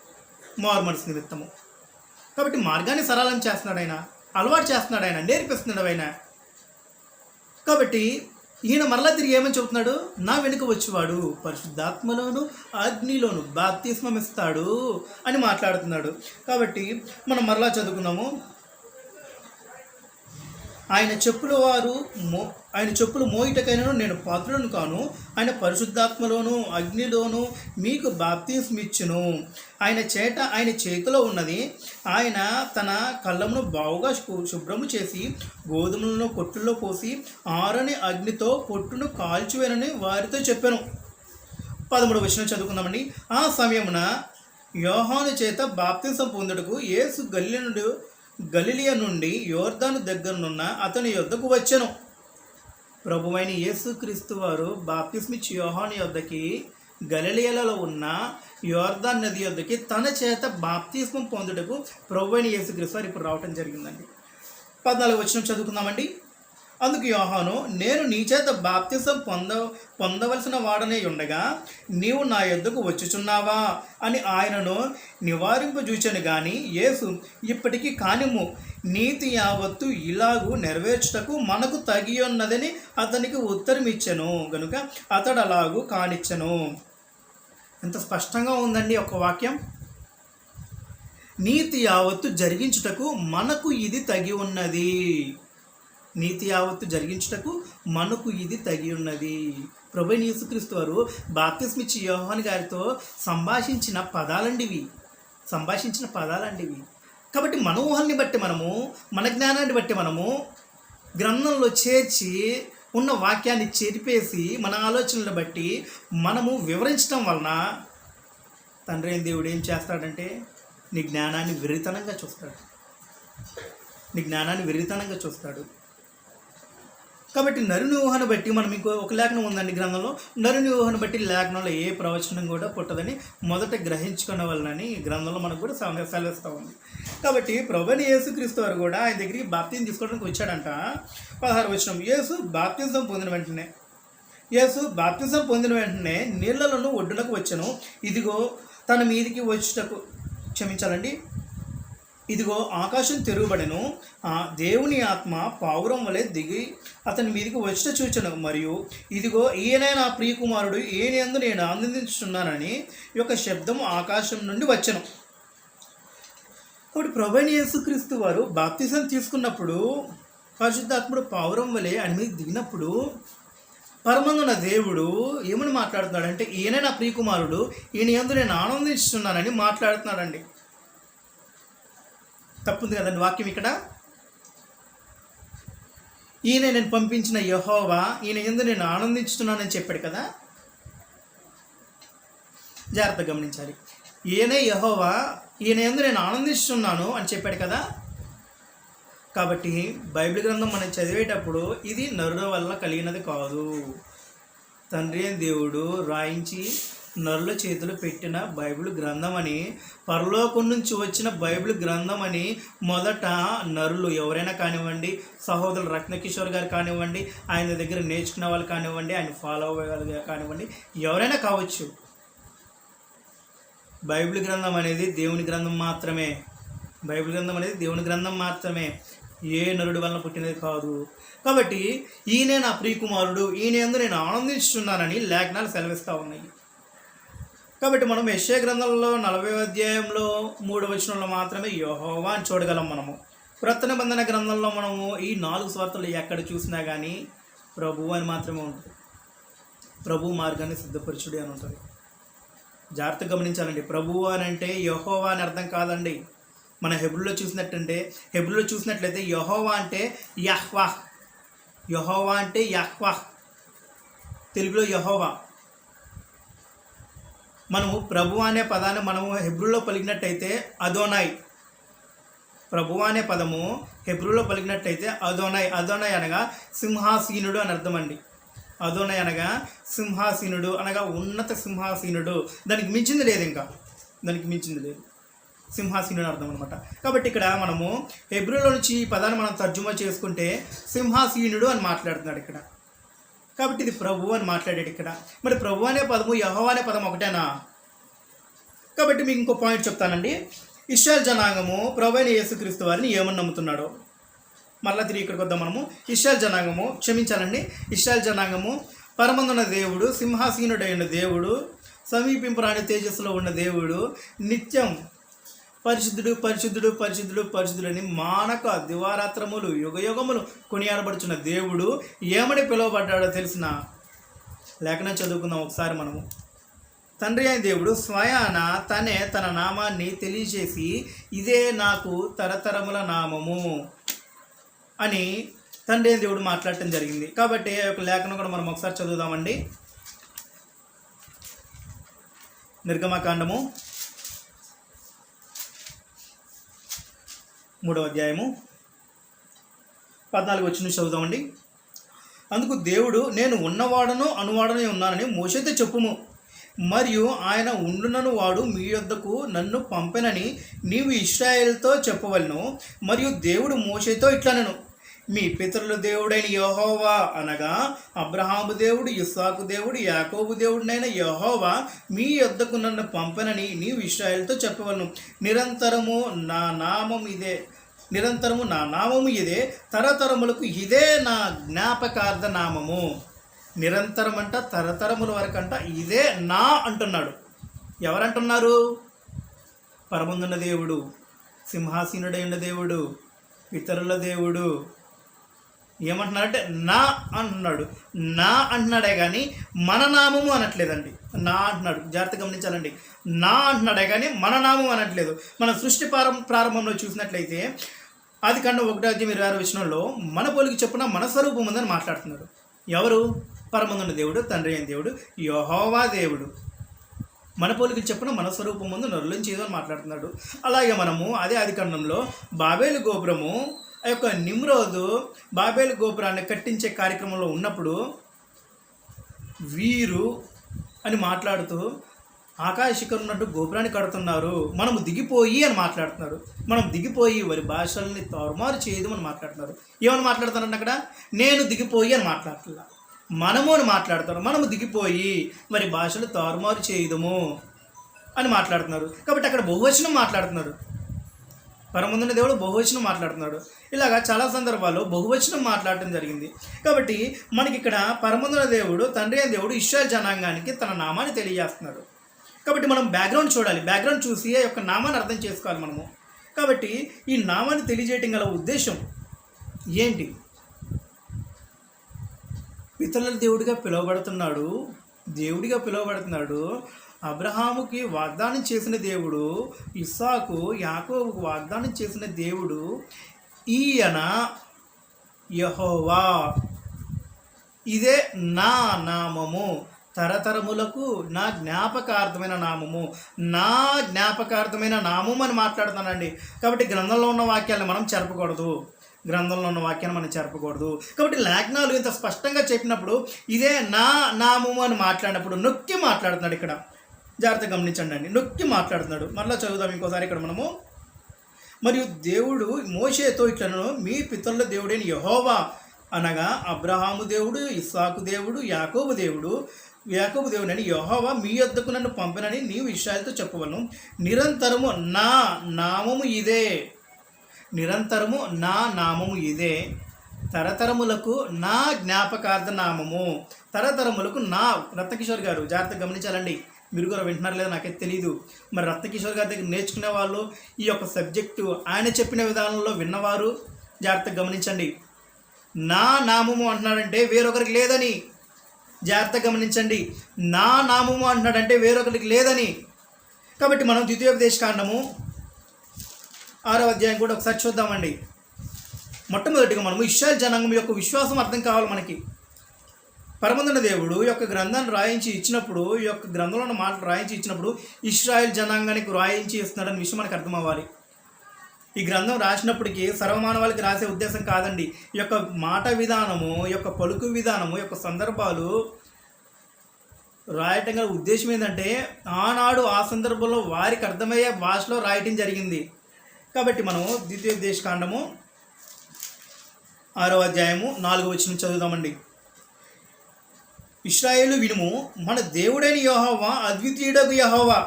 మారు మనసు నిమిత్తము. కాబట్టి మార్గాన్ని సరళం చేస్తున్నాడు ఆయన, అలవాటు చేస్తున్నాడు ఆయన, నేర్పిస్తున్నాడు ఆయన. కాబట్టి ఈయన మరలా తిరిగి ఏమని చెబుతున్నాడు? నా వెనుక వచ్చేవాడు పరిశుద్ధాత్మలోను అగ్నిలోను బాప్తిస్మం ఇస్తాడు అని మాట్లాడుతున్నాడు. కాబట్టి మనం మరలా చదువుకున్నాము. ఆయన చెప్పులు మోయిటకైనను నేను పాత్రులను కాను, ఆయన పరిశుద్ధాత్మలోను అగ్నిలోను మీకు బాప్తిస్మిచ్చును. ఆయన చేతిలో ఉన్నది, ఆయన తన కళ్ళమును బావుగా శుభ్రము చేసి గోధుమలను పొట్టుల్లో పోసి ఆరని అగ్నితో పొట్టును కాల్చివేనని వారితో చెప్పాను. 13వ వచనం చదువుకుందామండి. ఆ సమయమున యోహాను చేత బాప్తిసం పొందుటకు యేసు గలిలియ నుండి యోర్దాను దగ్గరనున్న అతని యొద్దకు వచ్చెను. ప్రభువైన యేసుక్రీస్తు వారు బాప్తిస్మిచ్చి యోహాను యొద్దకి గలిలియలో ఉన్న యోర్దాన్ నది యొద్దకి తన చేత బాప్తిస్మం పొందుటకు ప్రభువైన యేసుక్రీస్తు వారు ఇప్పుడు రావటం జరిగిందండి. 14వ వచనం చదువుకుందామండి. అందుకు యోహాను, నేను నీ చేత బాప్తిసం పొందవలసిన వాడనే ఉండగా నీవు నా యొద్దకు వచ్చుచున్నావా అని ఆయనను నివారింపజూచాను గాని యేసు, ఇప్పటికీ కానిము, నీతి యావత్తు ఇలాగూ నెరవేర్చుటకు మనకు తగి ఉన్నదని అతనికి ఉత్తరం ఇచ్చెను గనుక అతడు అలాగూ కానిచ్చెను. ఎంత స్పష్టంగా ఉందండి ఒక వాక్యం. నీతి యావత్తు జరిగించుటకు మనకు ఇది తగి ఉన్నది. నీతి యావత్తు జరిగించుటకు మనకు ఇది తగి ఉన్నది. ప్రభువైన యేసుక్రీస్తు వారు బాప్తిస్మిచ్చి యోహాను గారితో సంభాషించిన పదాలండివి. కాబట్టి మన ఊహల్ని బట్టి మనము, మన జ్ఞానాన్ని బట్టి మనము గ్రంథంలో చేర్చి ఉన్న వాక్యాన్ని చెరిపేసి మన ఆలోచనలను బట్టి మనము వివరించడం వలన తండ్రి అయిన దేవుడు ఏం చేస్తాడంటే నీ జ్ఞానాన్ని వెర్రితనంగా చూస్తాడు. కాబట్టి నరుని ఊహను బట్టి మనం ఇంకో ఒక లేఖనం ఉందండి గ్రంథంలో. నరుని ఊహను బట్టి లేఖనంలో ఏ ప్రవచనం కూడా పుట్టదని మొదట గ్రహించుకున్న వలనని గ్రంథంలో మనకు కూడా సెలవిస్తూ ఉంది. కాబట్టి ప్రభువైన యేసుక్రీస్తు వారు కూడా ఆయన దగ్గరికి బాప్తిజం తీసుకోవడానికి వచ్చాడంట. 16వ వచనం. యేసు బాప్తిజం పొందిన వెంటనే నీళ్లలోనూ ఒడ్డునకు వచ్చెను. ఇదిగో తన మీదికి వచ్చుటకు ఇదిగో ఆకాశం తెరువబడెను, ఆ దేవుని ఆత్మ పావురం వలె దిగి అతని మీదికి వచ్చుట చూచెను. మరియు ఇదిగో ఈయనే నా ప్రియకుమారుడు, ఈయన యందు నేను ఆనందించుచున్నానని యొక్క శబ్దం ఆకాశం నుండి వచ్చెను. కాబట్టి ప్రభువైన యేసుక్రీస్తు వారు బాప్తిజం తీసుకున్నప్పుడు పరిశుద్ధాత్ముడు పావురం వలె ఆయన మీద దిగినప్పుడు పరమందున దేవుడు ఏమని మాట్లాడుతున్నాడంటే ఈయనే నా ప్రియకుమారుడు, ఈయన యందు నేను ఆనందించుచున్నానని మాట్లాడుతున్నాడండి. తప్పుంది కదండి వాక్యం ఇక్కడ. ఈయన నేను పంపించిన యెహోవా, ఈయన యందు నేను ఆనందించుతున్నానని చెప్పాడు కదా. జాగ్రత్తగా గమనించాలి. ఈయనే యెహోవా, ఈయన యందు నేను ఆనందిస్తున్నాను అని చెప్పాడు కదా. కాబట్టి బైబిల్ గ్రంథం మనం చదివేటప్పుడు ఇది నరుల వల్ల కలిగినది కాదు. తండ్రి అయిన దేవుడు రాయించి నరుల చేతులు పెట్టిన బైబిల్ గ్రంథం అని, పరలోకం నుంచి వచ్చిన బైబిల్ గ్రంథం అని మొదట నరులు ఎవరైనా కానివ్వండి, సహోదరులు రత్నకిషోర్ గారు కానివ్వండి, ఆయన దగ్గర నేర్చుకున్న వాళ్ళు కానివ్వండి, ఆయన ఫాలో అయ్యే వాళ్ళు కానివ్వండి, ఎవరైనా కావచ్చు, బైబిల్ గ్రంథం అనేది దేవుని గ్రంథం మాత్రమే. బైబిల్ గ్రంథం అనేది దేవుని గ్రంథం మాత్రమే, ఏ నరుడి వలన పుట్టినది కాదు. కాబట్టి ఈయనే నా ప్రియకుమారుడు, ఈయన యందు నేను ఆనందించుతున్నానని లేఖనాలు సెలవిస్తూ ఉన్నాయి. కాబట్టి మనం యెషయా గ్రంథంలో 40వ అధ్యాయంలో 3వ వచనంలో మాత్రమే యెహోవా అని చూడగలం. మనము క్రొత్త నిబంధన గ్రంథంలో మనము ఈ 4 సువార్తలు ఎక్కడ చూసినా కానీ ప్రభువు అని మాత్రమే ఉంటుంది. ప్రభు మార్గాన్ని సిద్ధపరచుడి అని ఉంటుంది. జాగ్రత్తగా గమనించాలండి. ప్రభువు అని అంటే యెహోవా అని అర్థం కాదండి. మన హెబ్రూలో చూసినట్లయితే యెహోవా అంటే యహ్వా. యెహోవా అంటే యహ్వా, తెలుగులో యెహోవా. మనము ప్రభు అనే పదాన్ని మనము హెబ్రూలో పలికినట్టయితే అదోనాయ్. ప్రభు అనే పదము హెబ్రూలో పలికినట్టయితే అదోనాయ్. అదోనాయ్ అనగా సింహాసీనుడు అని అర్థం అండి. అదోనాయ్ అనగా సింహాసీనుడు అనగా ఉన్నత సింహాసీనుడు. దానికి మించింది లేదు, ఇంకా దానికి మించింది లేదు. సింహాసీనుడు అర్థం అనమాట. కాబట్టి ఇక్కడ మనము హెబ్రూలో నుంచి ఈ పదాన్ని మనం తర్జుమా చేసుకుంటే సింహాసీనుడు అని మాట్లాడుతున్నాడు ఇక్కడ. కాబట్టి ఇది ప్రభు అని మాట్లాడాడు ఇక్కడ. మరి ప్రభు అనే పదము యెహోవా అనే పదం ఒకటేనా? కాబట్టి మీకు ఇంకో పాయింట్ చెప్తానండి. ఇశ్రాయేల్ జనాంగము ప్రభు అయిన యేసుక్రీస్తు వారిని ఏమని నమ్ముతున్నాడో మళ్ళీ తిరిగి ఇక్కడికి వద్దాం. మనము ఇశ్రాయేల్ జనాంగము పరమందున్న దేవుడు, సింహాసీనుడైన దేవుడు, సమీపింపరాని తేజస్సులో ఉన్న దేవుడు, నిత్యం పరిశుద్ధుడు పరిశుద్ధుడు పరిశుద్ధుడు పరిశుద్ధుడని మానక దివారాత్రములు యుగయుగములు కొనియాడబడుచున్న దేవుడు ఏమని పిలువబడ్డాడో తెలిసిన లేఖనం చదువుకుందాం ఒకసారి మనము. తండ్రి అయిన దేవుడు స్వయాన తన నామాన్ని తెలియజేసి ఇదే నాకు తరతరముల నామము అని తండ్రి అయిన దేవుడు మాట్లాడటం జరిగింది. కాబట్టి ఆ యొక్క లేఖనం కూడా మనం ఒకసారి చదువుదామండి. నిర్గమకాండము 3వ అధ్యాయము 14 వచనం చదువుదామండి. అందుకు దేవుడు, నేను ఉన్నవాడను అనువాడనే ఉన్నానని మోషేతో చెప్పుము, మరియు ఆయన ఉండునను వాడు మీ యొద్దకు నన్ను పంపెనని నీవు ఇశ్రాయేలుతో చెప్పవలను. మరియు దేవుడు మోషేతో ఇట్లనెను, మీ పితరుల దేవుడైన యెహోవా అనగా అబ్రహాము దేవుడు, ఇస్సాకు దేవుడు, యాకోబు దేవుడినైన యెహోవా మీ యొద్దకు నన్ను పంపెనని నీవు ఇశ్రాయేలుతో చెప్పవలను. నిరంతరము నా నామము ఇదే, తరతరములకు ఇదే నా జ్ఞాపకార్థ నామము. నిరంతరం అంట, తరతరముల వరకు అంట ఇదే నా అంటున్నాడు. ఎవరంటున్నారు? పరమందున్న దేవుడు, సింహాసీనుడైన దేవుడు, పితరుల దేవుడు. ఏమంటున్నాడంటే నా అంటున్నాడు. నా అంటున్నాడే కానీ మన నామము అనట్లేదండి. నా అంటున్నాడు, జాగ్రత్తగా గమనించాలండి. నా అంటున్నాడే కానీ మన నామం అనట్లేదు. మన సృష్టి ప్రారంభంలో చూసినట్లయితే ఆదికాండం 1:26 మన పోలికి చొప్పున మన స్వరూపం ఉందని మాట్లాడుతున్నాడు. ఎవరు? పరమందున్న దేవుడు, తండ్రి అయిన దేవుడు, యెహోవా దేవుడు. మన పోలికి చొప్పున మన స్వరూపం ముందు నరులని చేయదని మాట్లాడుతున్నాడు. అలాగే మనము అదే ఆదికాండంలో బాబేలు గోపురము, ఆ యొక్క నిమ్రోదు బాబేలు గోపురాన్ని కట్టించే కార్యక్రమంలో ఉన్నప్పుడు వీరు అని మాట్లాడుతూ ఆకాశ శిఖరం ఉన్నట్టు గోపురాన్ని కడుతున్నారు, మనము దిగిపోయి అని మాట్లాడుతున్నారు. మనం దిగిపోయి వారి భాషల్ని తారుమారు చేయదు అని మాట్లాడుతున్నారు. ఏమని మాట్లాడుతున్నారంటే అక్కడ నేను దిగిపోయి అని మాట్లాడుతున్నా, మనము అని మాట్లాడుతారు. మనము దిగిపోయి మరి భాషలు తారుమారు చేయదము అని మాట్లాడుతున్నారు. కాబట్టి అక్కడ బహువచనం మాట్లాడుతున్నారు. పరమందున్న దేవుడు బహువచనం మాట్లాడుతున్నాడు. ఇలాగా చాలా సందర్భాల్లో బహువచనం మాట్లాడటం జరిగింది. కాబట్టి మనకి ఇక్కడ పరమందున్న దేవుడు, తండ్రి అయిన దేవుడు ఇశ్రాయేలు జనాంగానికి తన నామాన్ని తెలియజేస్తున్నాడు. కాబట్టి మనం బ్యాక్గ్రౌండ్ చూడాలి. బ్యాక్గ్రౌండ్ చూసి ఆ యొక్క నామాన్ని అర్థం చేసుకోవాలి మనము. కాబట్టి ఈ నామాన్ని తెలియజేయటం గల ఉద్దేశం ఏంటి? పితరుల దేవుడిగా పిలువబడుతున్నాడు. అబ్రహాముకి వాగ్దానం చేసిన దేవుడు, ఇస్సాకు యాకోబుకు వాగ్దానం చేసిన దేవుడు ఈయన యెహోవా. ఇదే నా నామము, తరతరములకు నా జ్ఞాపకార్థమైన నామము, నా జ్ఞాపకార్థమైన నామం అని మాట్లాడుతానండి. కాబట్టి గ్రంథంలో ఉన్న వాక్యాలను మనం చెరపకూడదు, గ్రంథంలో ఉన్న వాక్యాన్ని మనం చెరపకూడదు. కాబట్టి లేఖనాలు ఇంత స్పష్టంగా చెప్పినప్పుడు ఇదే నా నామము అని మాట్లాడినప్పుడు నొక్కి మాట్లాడుతున్నాడు. ఇక్కడ జాగ్రత్తగా గమనించండి అండి, నొక్కి మాట్లాడుతున్నాడు. మళ్ళీ చదువుదాం ఇంకోసారి ఇక్కడ మనము. మరియు దేవుడు మోషేతో ఇట్లను, మీ పితరుల దేవుడైన యెహోవా అనగా అబ్రహాము దేవుడు, ఇస్సాకు దేవుడు, యాకోబు దేవుడు అని యెహోవా మీ యొద్దకు నన్ను పంపినని నీవు ఇశ్రాయేలుతో చెప్పవలను. నిరంతరము నా నామము ఇదే, నిరంతరము నా నామము ఇదే, తరతరములకు నా జ్ఞాపకార్థ నామము, తరతరములకు నా. రత్నకిషోర్ గారు జాగ్రత్తగా గమనించాలండి, మీరు కూడా వింటున్నారు లేదా నాకైతే తెలియదు. మరి రత్నకిషోర్ గారి దగ్గర నేర్చుకునే వాళ్ళు, ఈ యొక్క సబ్జెక్టు ఆయన చెప్పిన విధానంలో విన్నవారు జాగ్రత్తగా గమనించండి. నా నామము అంటున్నాడంటే వేరొకరికి లేదని. జాగ్రత్తగా గమనించండి, నా నామము అంటున్నాడంటే వేరొకరికి లేదని. కాబట్టి మనం ద్వితీయోపదేశకాండము 6వ అధ్యాయం కూడా ఒకసారి చూద్దామండి. మొట్టమొదటిగా మనము ఇశ్రాయేలు జనాంగం యొక్క విశ్వాసం అర్థం కావాలి మనకి. పరమందున దేవుడు ఈ యొక్క గ్రంథాన్ని రాయించి ఇచ్చినప్పుడు, ఈ యొక్క గ్రంథంలో ఉన్న మాటలు రాయించి ఇచ్చినప్పుడు ఇశ్రాయేలు జనాంగానికి రాయించి ఇస్తున్నాడని విషయం మనకు అర్థం అవ్వాలి. ఈ గ్రంథం రాసినప్పటికీ సర్వమానవాళికి రాసే ఉద్దేశం కాదండి. ఈ యొక్క మాట విధానము, ఈ యొక్క పలుకు విధానము, ఈ యొక్క సందర్భాలు రాయటం గల ఉద్దేశం ఏంటంటే ఆనాడు ఆ సందర్భంలో వారికి అర్థమయ్యే భాషలో రాయటం జరిగింది. కాబట్టి మనము ద్వితీయోపదేశకాండము 6వ అధ్యాయము 4వ వచనం చదువుదామండి. ఇశ్రాయేలు వినుము, మన దేవుడైన యెహోవా అద్వితీయుడగు యెహోవా.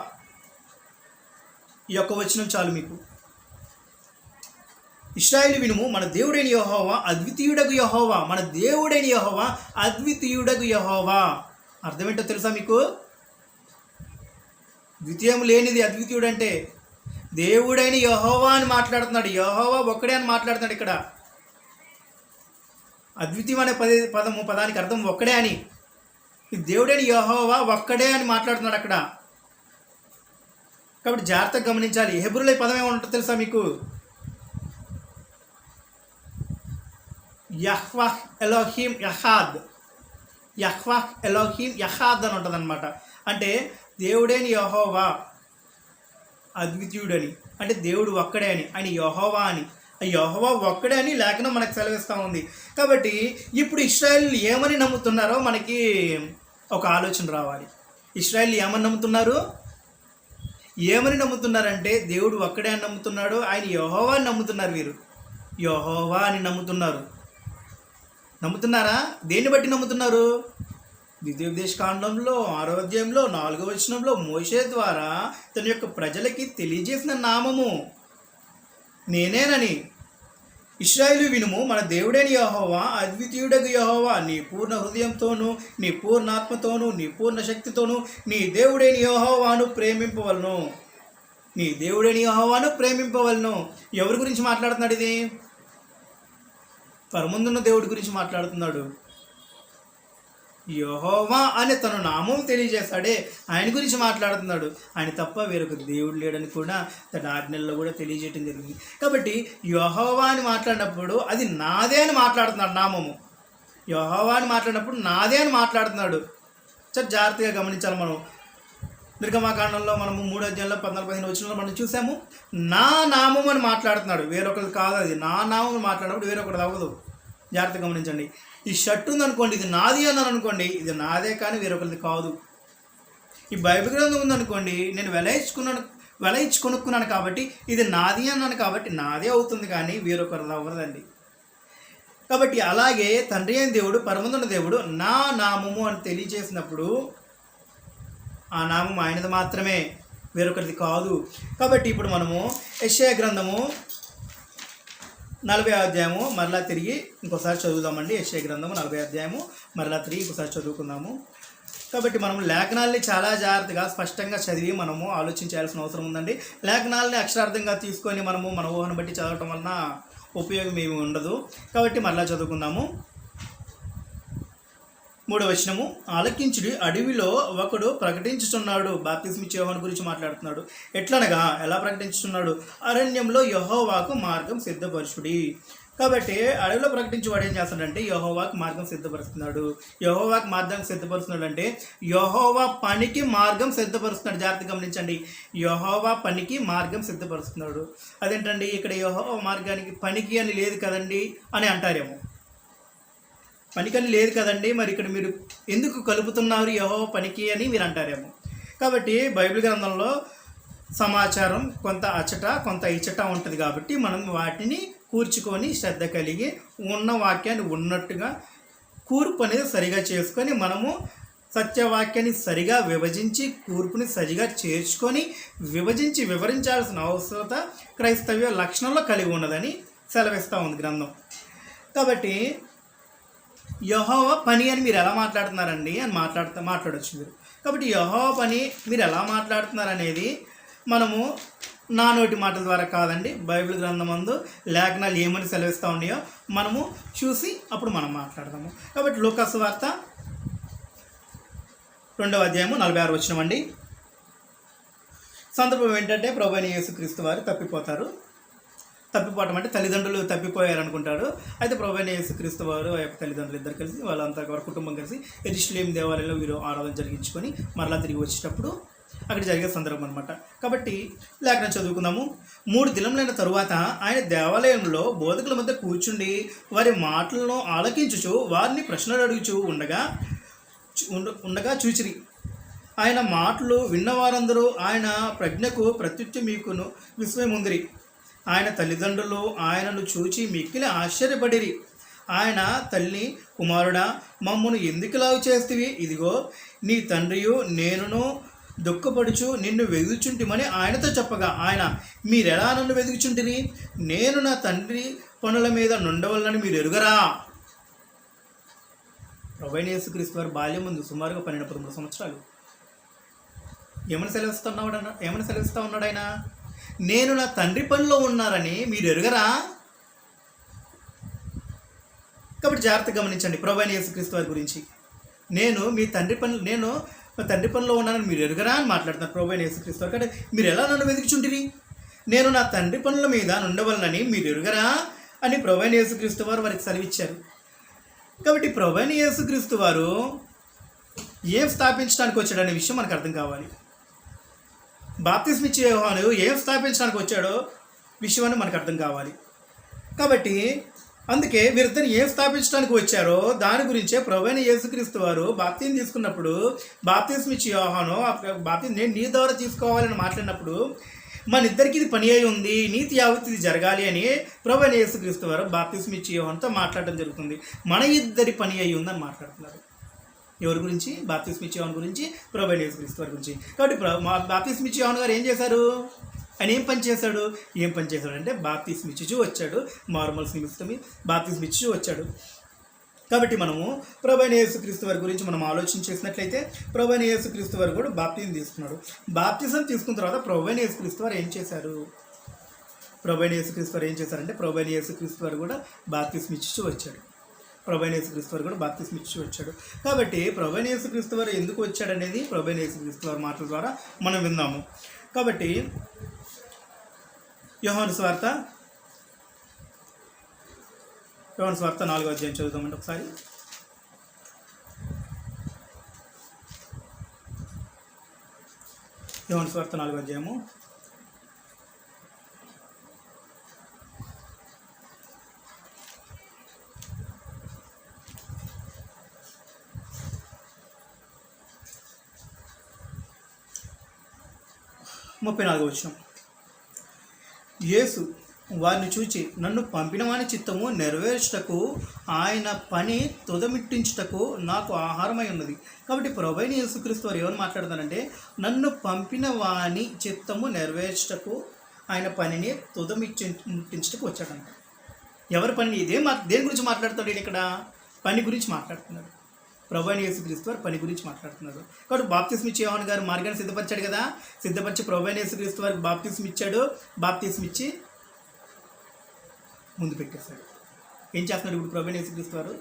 ఈ యొక్క వచనం చాలు మీకు. ఇశ్రాయేలు వినుము, మన దేవుడైన యెహోవా అద్వితీయుడగు యెహోవా, మన దేవుడైన యెహోవా అద్వితీయుడగు యెహోవా. అర్థం ఏంటో తెలుసా మీకు? ద్వితీయం లేనిది అద్వితీయుడు అంటే. దేవుడైన యెహోవా అని మాట్లాడుతున్నాడు, యెహోవా ఒక్కడే అని మాట్లాడుతున్నాడు. ఇక్కడ అద్వితీయం అనే పదానికి అర్థం ఒక్కడే అని. ఈ దేవుడైన యెహోవా ఒక్కడే అని మాట్లాడుతున్నాడు అక్కడ. కాబట్టి జాగ్రత్తగా గమనించాలి. హెబ్రూలో పదం ఏమంటుందో తెలుసా మీకు? యహ్వహ్ ఎలోహిం యహాద్, యహ్వహ్ ఎలోహిం యహాద్ అని ఉంటుంది అనమాట. అంటే దేవుడైన యెహోవా అద్వితీయుడని, అంటే దేవుడు ఒక్కడే అని, ఆయన యెహోవా అని. యెహోవా ఒక్కడే అని లేఖనం మనకు సెలవిస్తూ ఉంది. కాబట్టి ఇప్పుడు ఇశ్రాయేలు ఏమని నమ్ముతున్నారో మనకి ఒక ఆలోచన రావాలి. ఇశ్రాయేలు ఏమని నమ్ముతున్నారు? ఏమని నమ్ముతున్నారంటే దేవుడు ఒక్కడే అని నమ్ముతున్నాడు, ఆయన యెహోవా అని నమ్ముతున్నారు. వీరు యెహోవా అని నమ్ముతున్నారా? దేన్ని బట్టి నమ్ముతున్నారు? ద్వితీయోపదేశకాండంలో 6వ అధ్యాయంలో 4వ వచనంలో మోషే ద్వారా తన యొక్క ప్రజలకి తెలియజేసిన నామము నేనేనని. ఇశ్రాయేలు వినుము, మన దేవుడైన యెహోవా అద్వితీయుడగు యెహోవా, నీ పూర్ణ హృదయంతోనూ, నీ పూర్ణాత్మతోనూ, నీ పూర్ణ శక్తితోనూ నీ దేవుడైన యెహోవాను ప్రేమింపవలను. నీ దేవుడైన యెహోవాను ప్రేమింపవలను. ఎవరి గురించి మాట్లాడుతున్నాడు? ఇది పరమందున్న దేవుడి గురించి మాట్లాడుతున్నాడు. యెహోవా అని తన నామం తెలియజేస్తాడే, ఆయన గురించి మాట్లాడుతున్నాడు. ఆయన తప్ప వేరొక దేవుడు లేడని కూడా తన ఆజ్ఞల్లో కూడా తెలియజేయటం జరిగింది. కాబట్టి యెహోవా అని మాట్లాడినప్పుడు అది నాదే అని మాట్లాడుతున్నాడు. నామము యెహోవా అని మాట్లాడినప్పుడు నాదే అని మాట్లాడుతున్నాడు. చాలా జాగ్రత్తగా గమనించాలి మనం. నిర్గమాకాండంలో మనము 3వ అధ్యాయంలో 14-15 వచనంలో మనం చూసాము. నా నామం అని మాట్లాడుతున్నాడు, వేరొకరిది కాదు. అది నా నామం అని మాట్లాడినప్పుడు వేరొకరిది అవ్వదు. జాగ్రత్తగా గమనించండి. ఈ షర్ట్ ఉందనుకోండి, ఇది నాది అన్నాను అనుకోండి, ఇది నాదే కానీ వేరొకరిది కాదు. ఈ బైబిల్ గ్రంథం ఉందనుకోండి, నేను వెల ఇచ్చి కొనుక్కున్నాను కాబట్టి ఇది నాది అన్నాను కాబట్టి నాదే అవుతుంది కానీ వేరొకరిది అవ్వదండి. కాబట్టి అలాగే తండ్రి అయిన దేవుడు, పరమందున్న దేవుడు నా నామము అని తెలియజేసినప్పుడు ఆ నామం ఆయనది మాత్రమే, వేరొకరిది కాదు. కాబట్టి ఇప్పుడు మనము యెషయా గ్రంథము 40వ అధ్యాయము మరలా తిరిగి ఇంకోసారి చదువుదామండి. యెషయా గ్రంథము 40వ అధ్యాయము మరలా తిరిగి ఇంకోసారి చదువుకుందాము. కాబట్టి మనం లేఖనాల్ని చాలా జాగ్రత్తగా స్పష్టంగా చదివి మనము ఆలోచించాల్సిన అవసరం ఉందండి. లేఖనాల్ని అక్షరార్థంగా తీసుకొని మనము మన ఊహను బట్టి చదవటం వలన ఉపయోగం ఏమి ఉండదు. కాబట్టి మరలా చదువుకుందాము. 3వ వచనము, ఆలకించుడి, అడవిలో ఒకడు ప్రకటించుచున్నాడు. బాప్తిస్మిచ్చే యోహాను గురించి మాట్లాడుతున్నాడు. ఎట్లనగా ఎలా ప్రకటించుచున్నాడు? అరణ్యంలో యెహోవాకు మార్గం సిద్ధపరచుడి. కాబట్టి అడవిలో ప్రకటించి వాడు ఏం చేస్తాడంటే యెహోవాకు మార్గం సిద్ధపరుస్తున్నాడు. యెహోవాకు మార్గం సిద్ధపరుస్తున్నాడు అంటే యెహోవా పనికి మార్గం సిద్ధపరుస్తున్నాడు. జాగ్రత్తగా గమనించండి, యెహోవా పనికి మార్గం సిద్ధపరుస్తున్నాడు. అదేంటండి ఇక్కడ యెహోవా మార్గానికి పనికి అని లేదు కదండి అని అంటారేమో. పనికని లేదు కదండి, మరి ఇక్కడ మీరు ఎందుకు కలుపుతున్నారు యెహోవా పనికి అని మీరు అంటారేమో. కాబట్టి బైబిల్ గ్రంథంలో సమాచారం కొంత అచట కొంత ఇచట ఉంటుంది కాబట్టి మనం వాటిని కూర్చుకొని శ్రద్ధ కలిగి ఉన్న వాక్యాన్ని ఉన్నట్టుగా కూర్పు అనేది సరిగా చేసుకొని మనము సత్యవాక్యాన్ని సరిగా విభజించి కూర్పుని సరిగా చేర్చుకొని వివరించాల్సిన అవసరత క్రైస్తవ్య లక్షణంలో కలిగి ఉన్నదని సెలవిస్తూ ఉంది గ్రంథం. కాబట్టి యెహోవా పని అని మీరు ఎలా మాట్లాడుతున్నారండి అని మాట్లాడవచ్చు మీరు. కాబట్టి యెహోవా పని మీరు ఎలా మాట్లాడుతున్నారు అనేది మనము నా నోటి మాటల ద్వారా కాదండి, బైబిల్ గ్రంథమందు లేఖనాలు ఏమని సెలవిస్తూ ఉన్నాయో మనము చూసి అప్పుడు మనం మాట్లాడదాము. కాబట్టి లూకా సువార్త 2వ అధ్యాయము 46వ వచనం అండి. సందర్భం ఏంటంటే ప్రభువైన యేసుక్రీస్తు వారు తప్పిపోవటం అంటే తల్లిదండ్రులు తప్పిపోయారు అనుకుంటాడు. అయితే ప్రభువైన యేసుక్రీస్తు వారు ఆ యొక్క తల్లిదండ్రులు ఇద్దరు కలిసి వాళ్ళంతా వారి కుటుంబం కలిసి యెరూషలేము దేవాలయంలో వీరు ఆరాధన జరిగించుకొని మరలా తిరిగి వచ్చేటప్పుడు అక్కడ జరిగే సందర్భం అనమాట. కాబట్టి లేఖనం చదువుకుందాము. 3 దినములైన తరువాత ఆయన దేవాలయంలో బోధకుల మధ్య కూర్చుండి వారి మాటలను ఆలకించుచు వారిని ప్రశ్నలు అడుగుచూ ఉండగా చూచిరి. ఆయన మాటలు విన్నవారందరూ ఆయన ప్రజ్ఞకు ప్రత్యుత్యమీకును విస్మయముందిరి. ఆయన తల్లిదండ్రులు ఆయనను చూచి మిక్కిలి ఆశ్చర్యపడిరి. ఆయన తల్లి, కుమారుడా, మమ్మను ఎందుకులాగు చేస్తేవి? ఇదిగో నీ తండ్రియు నేనును దుఃఖపడుచు నిన్ను వెదుగుచుంటిమని ఆయనతో చెప్పగా ఆయన, మీరెలా నన్ను వెదుగుచుంటిరి? నేను నా తండ్రి పనుల మీద నుండవలనని మీరు ఎరుగరా? ప్రభువైన యేసుక్రీస్తు వారి బాల్యం ముందు సుమారుగా 12-13 సంవత్సరాలు. ఏమని సెలవిస్తూ ఉన్నాడు ఆయన? నేను నా తండ్రి పనిలో ఉన్నారని మీరు ఎరుగరా? కాబట్టి జాగ్రత్తగా గమనించండి ప్రభువైన యేసుక్రీస్తు వారి గురించి. నేను నా తండ్రి పనిలో ఉన్నానని మీరు ఎరుగరా అని మాట్లాడుతున్నారు ప్రభువైన యేసుక్రీస్తు వారు. కాబట్టి మీరు ఎలా నన్ను వెతుకుచుంటిరి? నేను నా తండ్రి పనుల మీద నుండవలనని మీరు ఎరుగరా అని ప్రభువైన యేసుక్రీస్తు వారు వారికి సెలవిచ్చారు. కాబట్టి ప్రభువైన యేసుక్రీస్తు వారు ఏం స్థాపించడానికి వచ్చాడనే విషయం మనకు అర్థం కావాలి. బాప్తిస్మ ఇచ్చే యోహాను ఏం స్థాపించడానికి వచ్చాడో విషయాన్ని మనకు అర్థం కావాలి. కాబట్టి అందుకే వీరిద్దరు ఏం స్థాపించడానికి వచ్చారో దాని గురించే ప్రభువైన యేసుక్రీస్తు వారు బాప్తిస్మ తీసుకున్నప్పుడు బాప్తిస్మ ఇచ్చే యోహాను బాప్తిస్మ నేను నీ ద్వారా తీసుకోవాలని మాట్లాడినప్పుడు మన ఇద్దరికి ఇది పని అయి ఉంది, నీతి యావత్తు ఇది జరగాలి అని ప్రభువైన యేసుక్రీస్తు వారు బాప్తిస్మ ఇచ్చే యోహానుతో మాట్లాడడం జరుగుతుంది. మన ఇద్దరి పని అయి ఉందని మాట్లాడుతున్నారు. ఎవరి గురించి? బాప్తిస్మ ఇచ్చే యోహాను గురించి, ప్రభువైన యేసుక్రీస్తు వారి గురించి. కాబట్టి బాప్తిస్మ ఇచ్చే యోహాను గారు ఏం చేశారు? ఆయన ఏం పని చేశాడు అంటే బాప్తిస్మ ఇచ్చుచూ వచ్చాడు. మారుమనసు నిమిత్తమై బాప్తిస్మ ఇచ్చుచూ వచ్చాడు. కాబట్టి మనము ప్రభువైన యేసుక్రీస్తు వారి గురించి మనం ఆలోచన చేసినట్లయితే ప్రభువైన యేసుక్రీస్తు వారు కూడా బాప్తిజం తీసుకున్నాడు. బాప్తిజం తీసుకున్న తర్వాత ప్రభువైన యేసుక్రీస్తు వారు ఏం చేశారు? ప్రభువైన యేసుక్రీస్తు వారు ఏం చేశారంటే ప్రభువైన యేసుక్రీస్తు వారు కూడా బాప్తిస్మ ఇచ్చుచూ వచ్చాడు. ప్రభువైన యేసుక్రీస్తు వారు కూడా బాప్తిస్మ ఇచ్చి వచ్చాడు. కాబట్టి ప్రభువైన యేసుక్రీస్తు వారు ఎందుకు వచ్చాడనేది ప్రభువైన యేసుక్రీస్తు వారి మాటల ద్వారా మనం విందాము. కాబట్టి యోహాను సువార్త 4వ అధ్యాయం చదువుతామండి ఒకసారి. యోహాను సువార్త 4వ అధ్యాయము 34వ వచనం. యేసు వారిని చూచి నన్ను పంపిన వాని చిత్తము నెరవేర్చుటకు ఆయన పని తుదమిట్టించుటకు నాకు ఆహారమై ఉన్నది. కాబట్టి ప్రభువైన యేసుక్రీస్తు వారు ఎవరు మాట్లాడుతారంటే నన్ను పంపిన వాని చిత్తము నెరవేర్చుటకు ఆయన పనిని తుదమిట్టించుటకు వచ్చాడంట. ఎవరి పని? దేని గురించి మాట్లాడుతాడు ఇక్కడ? పని గురించి మాట్లాడుతున్నాడు. ప్రభువైన యేసుక్రీస్తు వారు పని గురించి మాట్లాడుతున్నారు. కాబట్టి బాప్తిస్మ ఇచ్చే యోహాను గారు మార్గాన్ని సిద్ధపరిచాడు కదా. సిద్ధపరిచి ప్రభువైన యేసుక్రీస్తు వారికి బాప్తిస్మ ఇచ్చాడు. బాప్తిస్మ ఇచ్చి ముందు పెట్టేశాడు. ఏం చేస్తున్నాడు ఇప్పుడు? ప్రభువైన యేసుక్రీస్తు వారు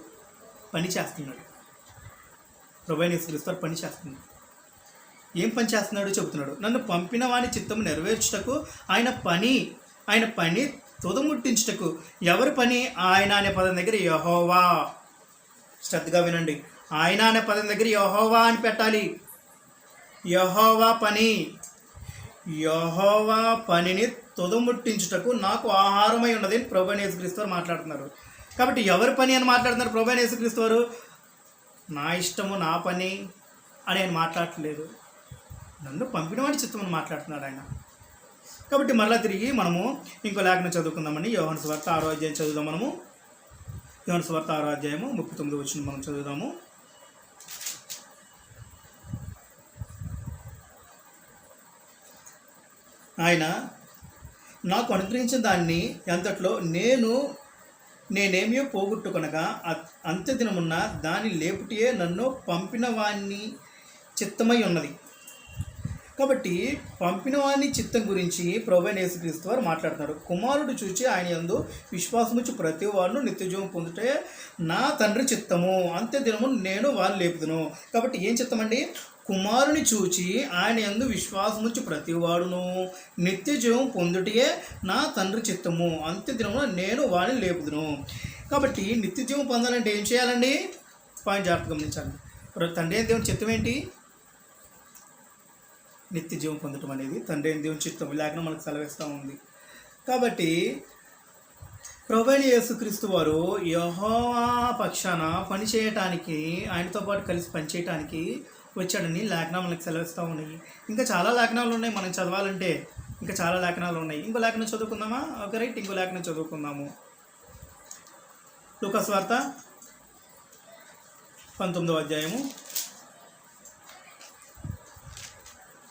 పని చేస్తున్నాడు. ప్రభువైన యేసుక్రీస్తు వారు పని చేస్తున్నాడు. ఏం పని చేస్తున్నాడో చెబుతున్నాడు. నన్ను పంపిన వాని చిత్తము నెరవేర్చుటకు ఆయన పని తుదముట్టించుటకు ఎవరి పని? ఆయన అనే పదం దగ్గర యెహోవా. శ్రద్ధగా వినండి. ఆయన అనే పదం దగ్గర యెహోవా అని పెట్టాలి. యెహోవా పని. యెహోవా పనిని తుదముట్టించుటకు నాకు ఆహారమై ఉన్నది అని ప్రభువైన యేసుక్రీస్తు వారు మాట్లాడుతున్నారు. కాబట్టి ఎవరి పని అని మాట్లాడుతున్నారు ప్రభువైన యేసుక్రీస్తు వారు? నా ఇష్టము నా పని అని ఆయన మాట్లాడట్లేదు. నన్ను పంపినవాడి చిత్తం అని మాట్లాడుతున్నాడు ఆయన. కాబట్టి మరలా తిరిగి మనము ఇంకో లేఖనం చదువుకుందామండి. యోహాను సువార్త 6వ అధ్యాయం చదువుదాం. మనము యోహాను సువార్త 6వ అధ్యాయము 39 వచనం మనం చదువుదాము. ఆయన నాకు అనుగ్రహించిన దాన్ని అంతట్లో నేనేమో పోగొట్టుకొనగా అంత్యదినమున్న దాని లేపుటియే నన్ను పంపిన వాణ్ణి చిత్తమై ఉన్నది. కాబట్టి పంపిన వాణ్ణి చిత్తం గురించి ప్రభువైన యేసుక్రీస్తు వారు మాట్లాడుతున్నారు. కుమారుడు చూచి ఆయన యందు విశ్వాసముచ్చు ప్రతి వారును నిత్యజీవం పొందుటే నా తండ్రి చిత్తము, అంత్యదినము నేను వారిని లేపుదును. కాబట్టి ఏం చిత్తమండి? కుమారుని చూచి ఆయన యందు విశ్వాసముచ్చు ప్రతివాడును నిత్యజీవం పొందుటే నా తండ్రి చిత్తము, అంత్యదినమున నేను వారిని లేపుదును. కాబట్టి నిత్యజీవం పొందాలంటే ఏం చేయాలండి? పాయింట్ జాగ్రత్తగా గమనించాలి. తండ్రి అయిన దేవుని చిత్తం ఏంటి? నిత్యజీవం పొందటం అనేది తండ్రి అయిన దేవుని చిత్తం. లేఖనం మనకు సెలవిస్తూ ఉంది. కాబట్టి ప్రభువైన యేసుక్రీస్తు వారు యెహోవా పక్షాన పని చేయటానికి, ఆయనతో పాటు కలిసి పనిచేయటానికి వచ్చాడని లేఖనాలు మనకు సెలవిస్తూ ఉన్నాయి. ఇంకా చాలా లేఖనాలు ఉన్నాయి మనం చదవాలంటే. ఇంకా చాలా లేఖనాలు ఉన్నాయి. ఇంకో లేఖనం చదువుకుందామా? Okay, right. ఇంకో లేఖనం చదువుకుందాము. లూకా సువార్త 19వ అధ్యాయము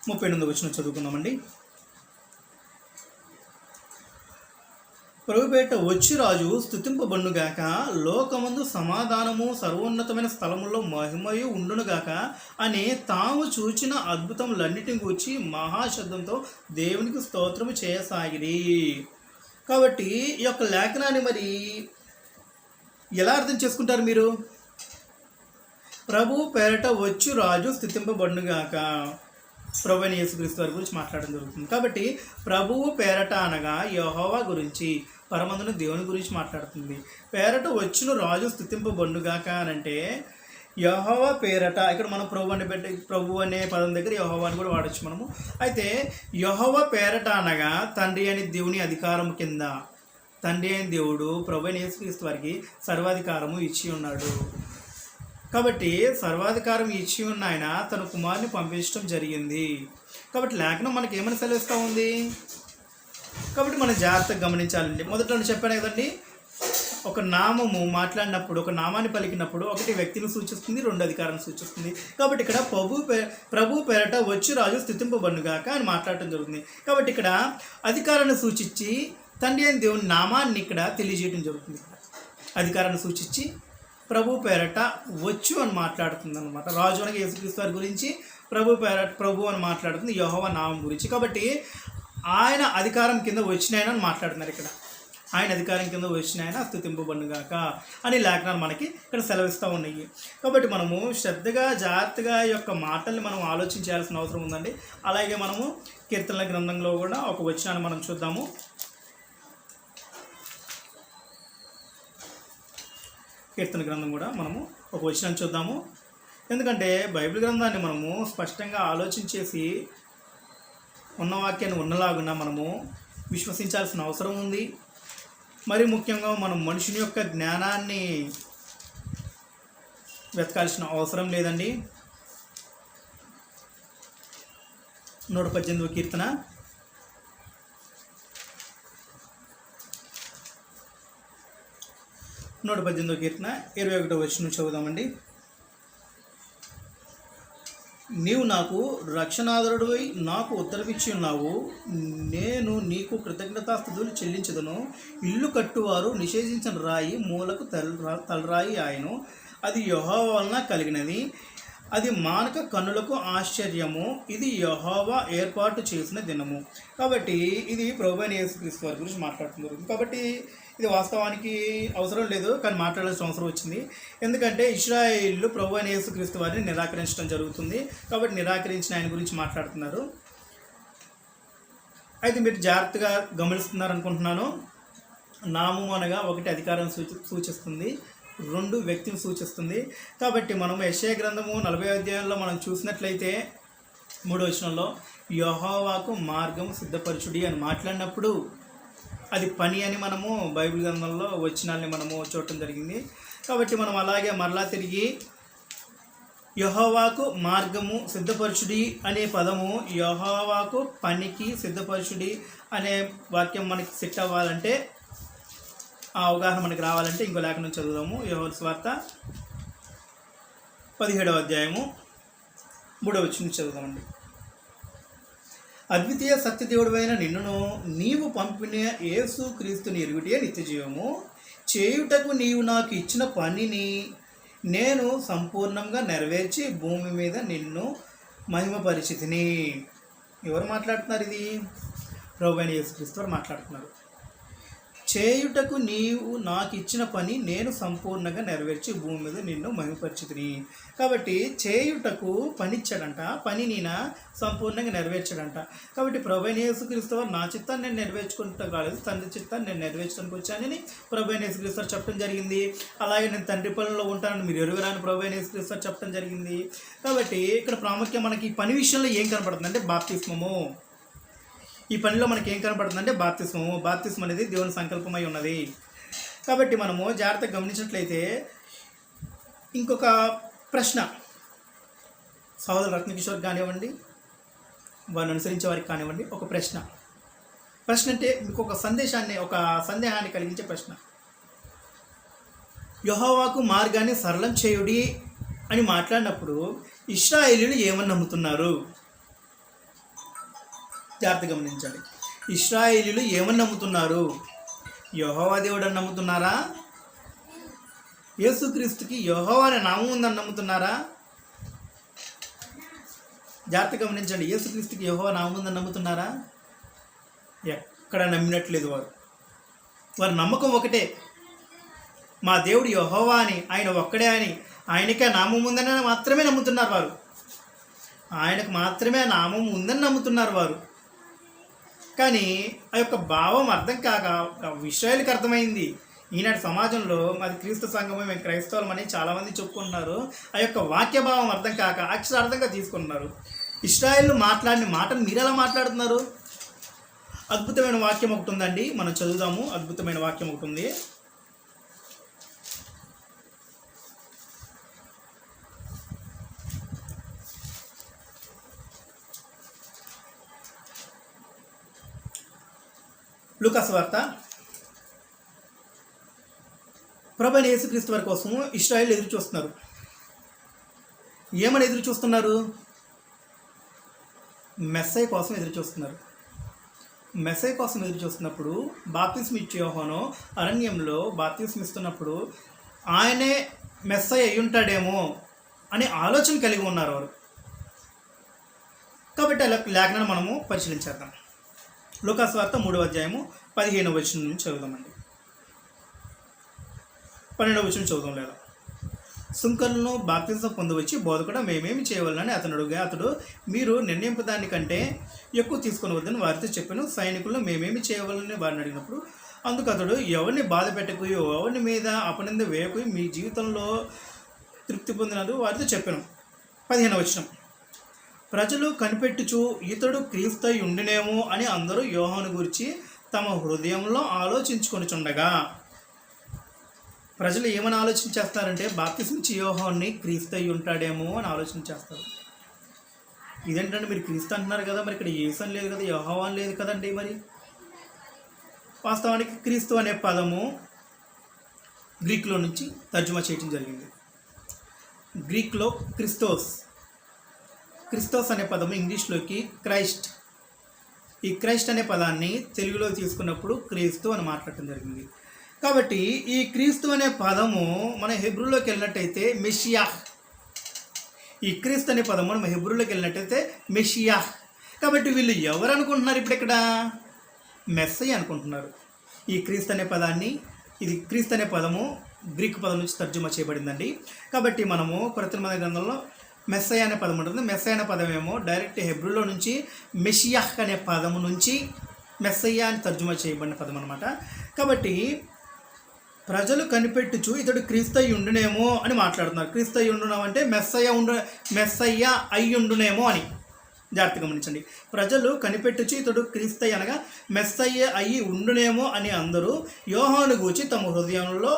38వ వచనం చదువుకుందామండి. ప్రభుపేట వచ్చి రాజు స్తుతింపబడునుగాక, లోకమందు సమాధానము సర్వోన్నతమైన స్థలములో మహిమయు ఉండునుగాక అని తాము చూచిన అద్భుతములన్నిటిని గూర్చి మహాశబ్దంతో దేవునికి స్తోత్రము చేయసాగిరి. కాబట్టి ఈ యొక్క లేఖనాన్ని మరి ఎలా అర్థం చేసుకుంటారు మీరు? ప్రభు పేరట వచ్చు రాజు స్తుతింపబడునుగాక, ప్రభువైన యేసుక్రీస్తు వారి గురించి మాట్లాడడం జరుగుతుంది. కాబట్టి ప్రభువు పేరట అనగా యెహోవా గురించి, పరమందున దేవుని గురించి మాట్లాడుతుంది. పేరట వచ్చును రాజు స్తుతింపబడునుగాక అని అంటే యెహోవా పేరట. ఇక్కడ మనం ప్రభు అనే పదం దగ్గర యెహోవా అని కూడా వాడచ్చు మనము. అయితే యెహోవా పేరట అనగా తండ్రి అని దేవుని అధికారం కింద, తండ్రి అయిన దేవుడు ప్రభువైన యేసుక్రీస్తు వారికి సర్వాధికారము ఇచ్చి ఉన్నాడు. కాబట్టి సర్వాధికారం ఇచ్చి ఉన్న ఆయన తన కుమారుని పంపించడం జరిగింది. కాబట్టి లేఖనం మనకి ఏమని సెలవిస్తూ ఉంది? కాబట్టి మనం జాగ్రత్తగా గమనించాలండి. మొదట్లో చెప్పాను కదండి, ఒక నామము మాట్లాడినప్పుడు, ఒక నామాన్ని పలికినప్పుడు ఒకటి వ్యక్తిని సూచిస్తుంది, రెండు అధికారాన్ని సూచిస్తుంది. కాబట్టి ఇక్కడ ప్రభు పేరట వచ్చి రాజు స్తుతింపబడునుగాక అని మాట్లాడటం జరుగుతుంది. కాబట్టి ఇక్కడ అధికారాన్ని సూచించి తండ్రి అయిన దేవుని నామాన్ని ఇక్కడ తెలియజేయడం జరుగుతుంది. అధికారాన్ని సూచించి ప్రభు పేరట వచ్చు అని మాట్లాడుతుంది అనమాట. రాజు అనగా యేసుక్రీస్తు వారి గురించి, ప్రభు అని మాట్లాడుతుంది యెహోవా నామం గురించి. కాబట్టి ఆయన అధికారం కింద వచ్చిన ఆయన అని మాట్లాడుతున్నారు ఇక్కడ. ఆయన అధికారం కింద వచ్చిన ఆయన స్తుతింపబడునుగాక అని లేఖనాలు మనకి ఇక్కడ సెలవిస్తూ ఉన్నాయి. కాబట్టి మనము శ్రద్ధగా జాగ్రత్తగా ఈ యొక్క మాటల్ని మనం ఆలోచించాల్సిన అవసరం ఉందండి. అలాగే మనము కీర్తనల గ్రంథంలో కూడా ఒక వచనాన్ని మనం చూద్దాము. కీర్తన గ్రంథం కూడా మనము ఒక వచనాన్ని చూద్దాము. ఎందుకంటే బైబిల్ గ్రంథాన్ని మనము స్పష్టంగా ఆలోచించేసి ఉన్న వాక్యాన్ని ఉన్నలాగున్నా మనము విశ్వసించాల్సిన అవసరం ఉంది. మరి ముఖ్యంగా మనం మనుషుని యొక్క జ్ఞానాన్ని వెతకాల్సిన అవసరం లేదండి. 118వ కీర్తన 118వ కీర్తన 21వ వచనం చదువుదామండి. నీవు నాకు రక్షణాధారుడివై నాకు ఉత్తరమిచ్చి ఉన్నావు. నేను నీకు కృతజ్ఞతాస్తుతులు చెల్లించదును. ఇల్లు కట్టువారు నిషేధించిన రాయి మూలకు తలరాయి ఆయను. అది యెహోవా వలన కలిగినది. అది మానక కన్నులకు ఆశ్చర్యము. ఇది యెహోవా ఏర్పాటు చేసిన దినము. కాబట్టి ఇది ప్రభువైన యేసుక్రీస్తు వారి గురించి మాట్లాడుతున్నారు. కాబట్టి ఇది వాస్తవానికి అవసరం లేదు, కానీ మాట్లాడాల్సిన అవసరం వచ్చింది. ఎందుకంటే ఇశ్రాయేలు ప్రభువైన యేసుక్రీస్తు వారిని నిరాకరించడం జరుగుతుంది. కాబట్టి నిరాకరించిన ఆయన గురించి మాట్లాడుతున్నారు. అయితే మీరు జాగ్రత్తగా గమనిస్తున్నారు అనుకుంటున్నాను. నామము అనగా ఒకటి అధికారం సూచిస్తుంది, 2 వ్యక్తిని సూచిస్తుంది. కాబట్టి మనం యెషయా గ్రంథము 40వ అధ్యాయంలో మనం చూసినట్లయితే 3వ వచనంలో యెహోవాకు మార్గం సిద్ధపరచుడి అని మాట్లాడినప్పుడు అది పని అని మనము బైబిల్ గ్రంథంలో వచనాల్ని మనము చూడటం జరిగింది. కాబట్టి మనం అలాగే మరలా తిరిగి యెహోవాకు మార్గము సిద్ధపరచుడి అనే పదము యెహోవాకు పనికి సిద్ధపరచుడి అనే వాక్యం మనకి సెట్ అవ్వాలంటే, ఆ అవగాహన మనకి రావాలంటే ఇంకో లేఖనం చదువుదాము. యోహాను సువార్త 17వ అధ్యాయము 3వ వచనం చదువుదామండి. అద్వితీయ సత్యదేవుడైన నిన్నును నీవు పంపిన యేసు క్రీస్తుని ఎరుగుటే నిత్యజీవము, చేయుటకు నీవు నాకు ఇచ్చిన పనిని నేను సంపూర్ణంగా నెరవేర్చి భూమి మీద నిన్ను మహిమపరిచితిని. ఎవరు మాట్లాడుతున్నారు? ఇది ప్రభువైన యేసుక్రీస్తు వారు మాట్లాడుతున్నారు. చేయుటకు నీవు నాకు ఇచ్చిన పని నేను సంపూర్ణంగా నెరవేర్చి భూమి మీద నిన్ను మహిమపరిచితిని. కాబట్టి చేయుటకు పని ఇచ్చాడంట, పని నేను సంపూర్ణంగా నెరవేర్చాడంట. కాబట్టి ప్రభువైన యేసుక్రీస్తు వారు నా చిత్తాన్ని నేను నెరవేర్చుకుంటా కాలేదు, తండ్రి చిత్తాన్ని నేను నెరవేర్చడానికి వచ్చానని ప్రభువైన యేసుక్రీస్తు వారు చెప్పడం జరిగింది. అలాగే నేను తండ్రి పనుల్లో ఉంటానని మీరు ఎరుగరాని ప్రభువైన యేసుక్రీస్తు వారు చెప్పడం జరిగింది. కాబట్టి ఇక్కడ ప్రాముఖ్యం మనకి ఈ పని విషయంలో ఏం కనపడుతుంది అంటే బాప్తిస్మము. ఈ పనిలో మనకి ఏం కనపడుతుందంటే బాప్తిస్మము. బాప్తిస్మం అనేది దేవుని సంకల్పమై ఉన్నది. కాబట్టి మనము జాగ్రత్తగా గమనించినట్లయితే ఇంకొక ప్రశ్న, సహోదరు రత్నకిషోర్ కానివ్వండి, వారిని అనుసరించే వారికి కానివ్వండి, ఒక ప్రశ్న అంటే మీకు ఒక సందేహాన్ని కలిగించే ప్రశ్న. యెహోవాకు మార్గాన్ని సరళం చేయుడి అని మాట్లాడినప్పుడు ఇశ్రాయేలీయులు ఏమని నమ్ముతున్నారు? జాగ్రత్త గమనించండి. ఇశ్రాయేలీయులు ఏమని నమ్ముతున్నారు? యెహోవా దేవుడు అని నమ్ముతున్నారా? యేసుక్రీస్తుకి యెహోవా అనే నామం ఉందని నమ్ముతున్నారా? జాగ్రత్త గమనించండి. యేసుక్రీస్తుకి యెహోవా నామం ఉందని నమ్ముతున్నారా? ఎక్కడ నమ్మినట్లేదు వారి నమ్మకం ఒకటే, మా దేవుడు యెహోవా అని, ఆయన ఒక్కడే అని, ఆయనకే నామం ఉందని మాత్రమే నమ్ముతున్నారు వారు. ఆయనకు మాత్రమే నామం ఉందని నమ్ముతున్నారు వారు. కానీ ఆ యొక్క భావం అర్థం కాక ఇశ్రాయేలుకి అర్థమైంది. ఈనాటి సమాజంలో అది క్రీస్తు సంఘము, మేము క్రైస్తవులమని చాలామంది చెప్పుకుంటున్నారు. ఆ యొక్క వాక్య భావం అర్థం కాక అక్షరార్థంగా తీసుకుంటున్నారు. ఇశ్రాయేలు మాట్లాడిన మాటను మీరు ఎలా మాట్లాడుతున్నారు? అద్భుతమైన వాక్యం ఒకటి ఉందండి, మనం చదువుదాము. అద్భుతమైన వాక్యం ఒకటి ఉంది. లూకా సువార్త ప్రభువైన యేసుక్రీస్తు వారి కోసము ఇశ్రాయేలు ఎదురు చూస్తున్నారు. ఏమని ఎదురు చూస్తున్నారు? మెస్సయ్య కోసం ఎదురు చూస్తున్నారు. మెస్సయ్య కోసం ఎదురు చూస్తున్నప్పుడు బాప్తిస్మ ఇచ్చే యోహాను అరణ్యంలో బాప్తిస్మ ఇస్తున్నప్పుడు ఆయనే మెస్సయ్య అయి ఉంటాడేమో అనే ఆలోచన కలిగి ఉన్నారు వారు. కాబట్టి అలా లేఖనాన్ని మనము పరిశీలించేద్దాం. లూకా సువార్త 3వ అధ్యాయము 15వ వచనం నుంచి చదువుదామండి. 12వ వచనం చదువుదాం. లేదా సుంకరులను బాప్తిసం పొందవచ్చి బోధకుడు మేమేమి చేయవాలని అతడు మీరు నిర్ణయింపదానికంటే ఎక్కువ తీసుకొని వద్దని వారితో చెప్పాను. సైనికులను మేమేమి చేయవాలని వారిని అడిగినప్పుడు అందుకు అతడు ఎవరిని బాధ పెట్టకుయో, ఎవరిని మీద అపనింద వేయకు, మీ జీవితంలో తృప్తి పొందినది వారితో చెప్పాను. 15వ వచనం. ప్రజలు కనిపెట్టుచు ఇతడు క్రీస్తు ఉండినేమో అని అందరూ యోహాను గురించి తమ హృదయంలో ఆలోచించుకొనిచుండగా, ప్రజలు ఏమని ఆలోచించేస్తారంటే బాప్తిస్మిచ్చి యోహాన్ని క్రీస్తు అయి ఉంటాడేమో అని ఆలోచించేస్తారు. ఇదేంటంటే మీరు క్రీస్తు అంటున్నారు కదా, మరి ఇక్కడ యేసు అని లేదు కదా, యెహోవా అని లేదు కదండి. మరి వాస్తవానికి క్రీస్తు అనే పదము గ్రీక్లో నుంచి తర్జుమా చేయడం జరిగింది. గ్రీక్లో క్రిస్తోస్ అనే పదము ఇంగ్లీష్లోకి క్రైస్ట్. ఈ క్రైస్ట్ అనే పదాన్ని తెలుగులో తీసుకున్నప్పుడు క్రీస్తు అని మాట్లాడటం జరిగింది. కాబట్టి ఈ క్రీస్తు అనే పదము మన హెబ్రూలోకి వెళ్ళినట్టయితే మెషియాహ్. ఈ క్రీస్తు అనే పదము మన హెబ్రూలోకి వెళ్ళినట్టయితే మెషియాహ్. కాబట్టి వీళ్ళు ఎవరు అనుకుంటున్నారు? ఇప్పుడు ఇక్కడ మెస్సయ్య అనుకుంటున్నారు. ఈ క్రీస్తు అనే పదాన్ని, ఇది క్రీస్తు అనే పదము గ్రీక్ పదం నుంచి తర్జుమా చేయబడిందండి. కాబట్టి మనము కొత్త నిబంధన గ్రంథంలో మెస్సయ్య అనే పదం ఉంటుంది. మెస్సయ్య అనే పదం ఏమో డైరెక్ట్ హెబ్రూలో నుంచి మెషియాహ్ అనే పదము నుంచి మెస్సయ్య అని తర్జుమా చేయబడిన పదం అనమాట. కాబట్టి ప్రజలు కనిపెట్టుచు ఇతడు క్రీస్తయ్య ఉండునేమో అని మాట్లాడుతున్నారు. క్రీస్తయ్య ఉండునేమో అంటే మెస్సయ్య అయ్యుండునేమో అని. జాగ్రత్తగా గమనించండి. ప్రజలు కనిపెట్టుచు ఇతడు క్రీస్తయ్య అనగా మెస్సయ్య అయ్యి ఉండునేమో అని అందరూ యోహాను గూర్చి తమ హృదయంలో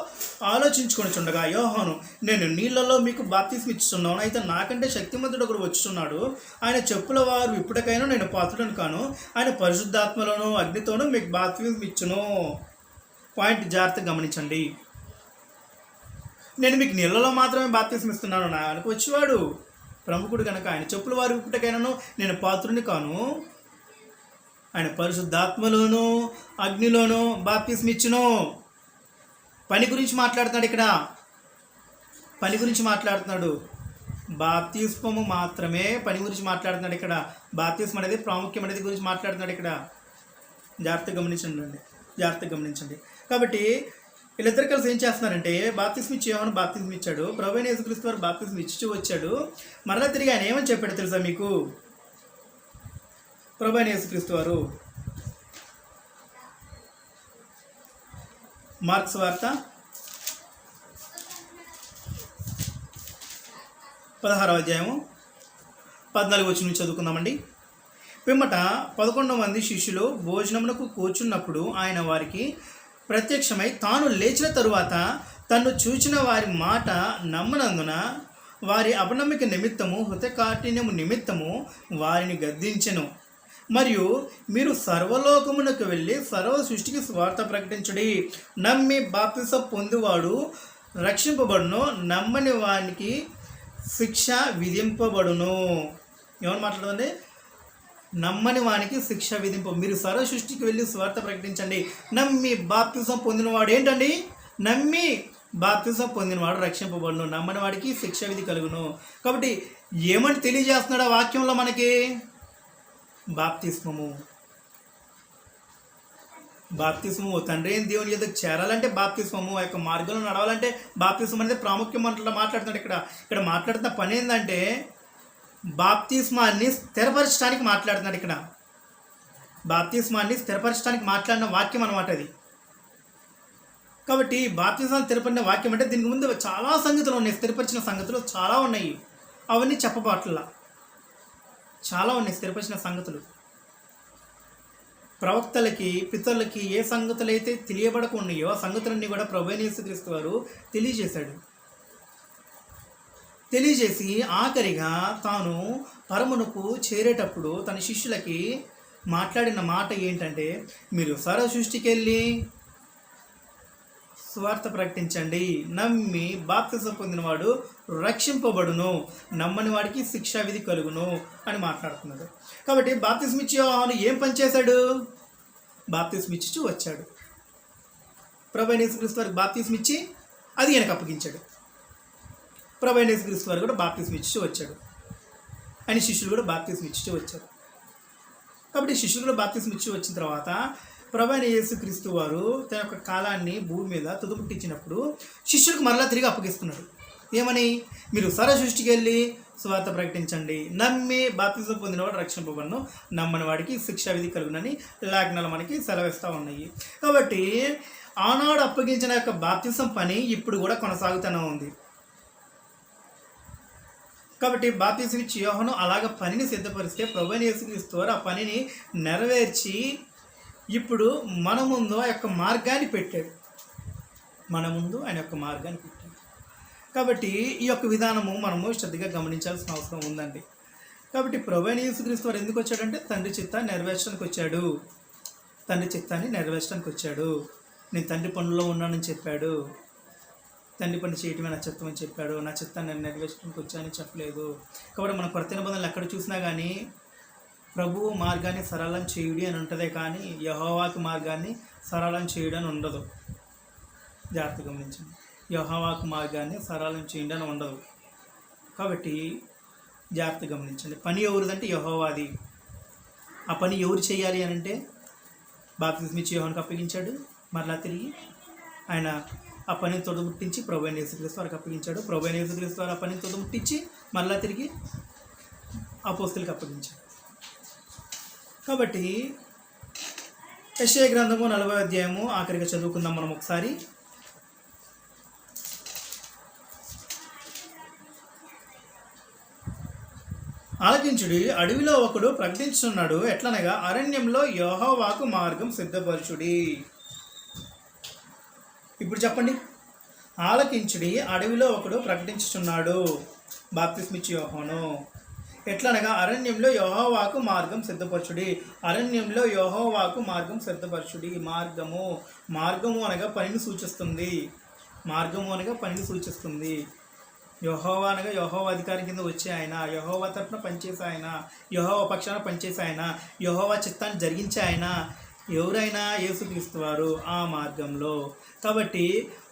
ఆలోచించుకొనిచుండగా, యోహాను, నేను నీళ్లలో మీకు బాప్తిస్మం ఇస్తున్నాను, అయితే నాకంటే శక్తిమంతుడు ఒకడు వచ్చుచున్నాడు, ఆయన చెప్పుల వారు ఇప్పటికైనా నేను పాత్రుడను కాను, ఆయన పరిశుద్ధాత్మలోను అగ్నితోనూ మీకు బాప్తిస్మం ఇచ్చును. పాయింట్ జాగ్రత్తగా గమనించండి. నేను మీకు నీళ్ళలో మాత్రమే బాప్తిస్మం ఇస్తున్నాను, నాకు వచ్చేవాడు ప్రముఖుడు కనుక ఆయన చెప్పుల వారు ఇప్పటికైనాను నేను పాత్రుని కాను, ఆయన పరిశుద్ధాత్మలోను అగ్నిలోను బాప్తిస్మం ఇచ్చును. పని గురించి మాట్లాడుతున్నాడు ఇక్కడ. పని గురించి మాట్లాడుతున్నాడు. బాప్తిస్మము మాత్రమే పని గురించి మాట్లాడుతున్నాడు ఇక్కడ. బాప్తిస్మం అనేది ప్రాముఖ్యం అనేది గురించి మాట్లాడుతున్నాడు ఇక్కడ. జాగ్రత్తగా గమనించండి. కాబట్టి వీళ్ళిద్దరు కలిసి ఏం చేస్తున్నారంటే బాప్తిస్మం ఇచ్చి యోహాను బాప్తిస్మం ఇచ్చాడు, ప్రభువైన యేసుక్రీస్తు వారు బాప్తిస్మం ఇచ్చి వచ్చాడు. మరలా తిరిగి ఆయన ఏమని చెప్పాడు తెలుసా మీకు? ప్రభువైన యేసుక్రీస్తు వారు మార్క్స్ వార్త 16వ అధ్యాయము 14 వచనం నుంచి చదువుకుందామండి. పిమ్మట 11 మంది శిష్యులు భోజనమునకు కూర్చున్నప్పుడు ఆయన వారికి ప్రత్యక్షమై తాను లేచిన తరువాత తన్ను చూచిన వారి మాట నమ్మనందున వారి అపనమ్మిక నిమిత్తము హృతకాఠిన్యము నిమిత్తము వారిని గద్దించెను. మరియు మీరు సర్వలోకమునకు వెళ్ళి సర్వ సృష్టికి స్వార్థ ప్రకటించుడి. నమ్మి బాప్తిసం పొందువాడు రక్షింపబడును, నమ్మని వానికి శిక్ష విధింపబడును. ఏమని మాట్లాడుతుంది? నమ్మని వానికి శిక్ష విధింపు. మీరు సర్వ సృష్టికి వెళ్ళి స్వార్థ ప్రకటించండి. నమ్మి బాప్తిసం పొందినవాడు ఏంటండి? నమ్మి బాప్తిసం పొందినవాడు రక్షింపబడును, నమ్మని వాడికి శిక్ష విధి కలుగును. కాబట్టి ఏమని తెలియజేస్తున్నాడు ఆ వాక్యంలో మనకి? బాప్తిస్మము తండ్రి అయిన దేవుని ఎదుగు చేరాలంటే బాప్తిస్మము, ఆ యొక్క మార్గంలో నడవాలంటే బాప్తిస్మం అనేది ప్రాముఖ్యం మాట్లాడుతున్నాడు ఇక్కడ మాట్లాడుతున్న పని ఏంటంటే బాప్తిస్మాన్ని స్థిరపరచడానికి మాట్లాడుతున్నాడు ఇక్కడ. బాప్తిస్మాన్ని స్థిరపరచడానికి మాట్లాడిన వాక్యం అనమాట అది. కాబట్టి బాప్తిస్మాన్ని స్థిరపడిన వాక్యం అంటే దీనికి ముందు చాలా సంగతులు ఉన్నాయి, స్థిరపరిచిన సంగతులు చాలా ఉన్నాయి. అవన్నీ చెప్పబట్ల చాలా ఉన్నాయి స్థిరపరిచిన సంగతులు. ప్రవక్తలకి పితరులకి ఏ సంగతులు అయితే తెలియబడకున్నాయో ఆ సంగతులన్నీ కూడా ప్రభువైన యేసుక్రీస్తు వారు తెలియజేసి ఆఖరిగా తాను పరమునకు చేరేటప్పుడు తన శిష్యులకి మాట్లాడిన మాట ఏంటంటే, మీరు సర్వ సృష్టికి వెళ్ళి సువార్త ప్రకటించండి, నమ్మి బాప్తిసం పొందినవాడు రక్షింపబడును, నమ్మని వాడికి శిక్షా విధి కలుగును అని మాట్లాడుతున్నాడు. కాబట్టి బాప్తిసం ఇచ్చి యోహాను ఏం పని చేశాడు? బాప్తిసం ఇచ్చి వచ్చాడు. ప్రభువైన యేసుక్రీస్తు వారికి బాప్తిసం ఇచ్చి అది ఈయనకు అప్పగించాడు. ప్రభువైన యేసుక్రీస్తు వారు కూడా బాప్తిసం ఇచ్చి వచ్చాడు. అని శిష్యులు కూడా బాప్తిసం ఇచ్చి వచ్చారు. కాబట్టి శిష్యులు కూడా బాప్తిసం ఇచ్చి వచ్చిన తర్వాత ప్రభువైన యేసుక్రీస్తు వారు తన యొక్క కాలాన్ని భూమి మీద తుదముట్టించినప్పుడు శిష్యులకు మరలా తిరిగి అప్పగిస్తున్నాడు. ఏమని? మీరు సర్వ సృష్టికి వెళ్ళి సువార్త ప్రకటించండి, నమ్మి బాప్తిసం పొందినవాడు రక్షింపబడును, నమ్మని వాడికి శిక్షా విధి కలుగునని లేఖనాలు మనకి సెలవిస్తూ ఉన్నాయి. కాబట్టి ఆనాడు అప్పగించిన యొక్క బాప్తిసం పని ఇప్పుడు కూడా కొనసాగుతూనే ఉంది. కాబట్టి బాప్తిసం ఇచ్చి యోహాను అలాగ పనిని సిద్ధపరిస్తే ప్రభువైన యేసుక్రీస్తు వారు ఆ పనిని నెరవేర్చి ఇప్పుడు మన ముందు ఆ యొక్క మార్గాన్ని పెట్టాడు. కాబట్టి ఈ యొక్క విధానము మనము శ్రద్ధగా గమనించాల్సిన అవసరం ఉందండి. కాబట్టి ప్రభువైన యేసుక్రీస్తు వారు ఎందుకు వచ్చాడంటే తండ్రి చిత్తాన్ని నెరవేర్చడానికి వచ్చాడు. నేను తండ్రి పనుల్లో ఉన్నానని చెప్పాడు. తండ్రి పని చేయటమే నా చిత్తం అని చెప్పాడు. నా చిత్తాన్ని నెరవేర్చడానికి వచ్చానని చెప్పలేదు. కాబట్టి మన కొత్త నిబంధనలు ఎక్కడ చూసినా కానీ ప్రభువు మార్గాన్ని సరళం చేయుడి అని ఉంటుందే కానీ యెహోవాకి మార్గాన్ని సరళం చేయుడు అని ఉండదు. జాగ్రత్తగా గమనించండి. యెహోవాకి మార్గాన్ని సరళం చేయండి అని ఉండదు. కాబట్టి జాగ్రత్తగా గమనించండి. పని ఎవరిదంటే యెహోవాది. ఆ పని ఎవరు చేయాలి అని అంటే బాప్తిసం ఇచ్చి యోహానుకు అప్పగించాడు. మరలా తిరిగి ఆయన ఆ పనిని తొడముట్టించి ప్రభువైన యేసుక్రీస్తు వారికి అప్పగించాడు. ప్రభువైన యేసుక్రీస్తు వారు ఆ పనిని తొడముట్టించి మరలా తిరిగి అపోస్తలులకు అప్పగించాడు. కాబట్టి యెషయా గ్రంథము 40వ అధ్యాయము ఆఖరిగా చదువుకుందాం మనం ఒకసారి. ఆలకించుడి, అడవిలో ఒకడు ప్రకటించున్నాడు, ఎట్లనగా అరణ్యంలో యెహోవాకు మార్గం సిద్ధపరచుడి. ఇప్పుడు చెప్పండి. ఆలకించుడి, అడవిలో ఒకడు ప్రకటించుచున్నాడు, బాప్తిస్మిచ్చు యోహాను, ఎట్లనగా అరణ్యంలో యెహోవాకు మార్గం సిద్ధపరచుడి. అరణ్యంలో యెహోవాకు మార్గం సిద్ధపరచుడి. మార్గము అనగా పనిని సూచిస్తుంది. యెహోవా అనగా యెహోవా అధికారం కింద వచ్చే ఆయన, యెహోవా తరపున పనిచేసే ఆయన, యెహోవా పక్షాన పనిచేసే ఆయన, యెహోవా చిత్తాన్ని జరిగించే ఆయన ఎవరైనా యేసుక్రీస్తు వారు ఆ మార్గంలో. కాబట్టి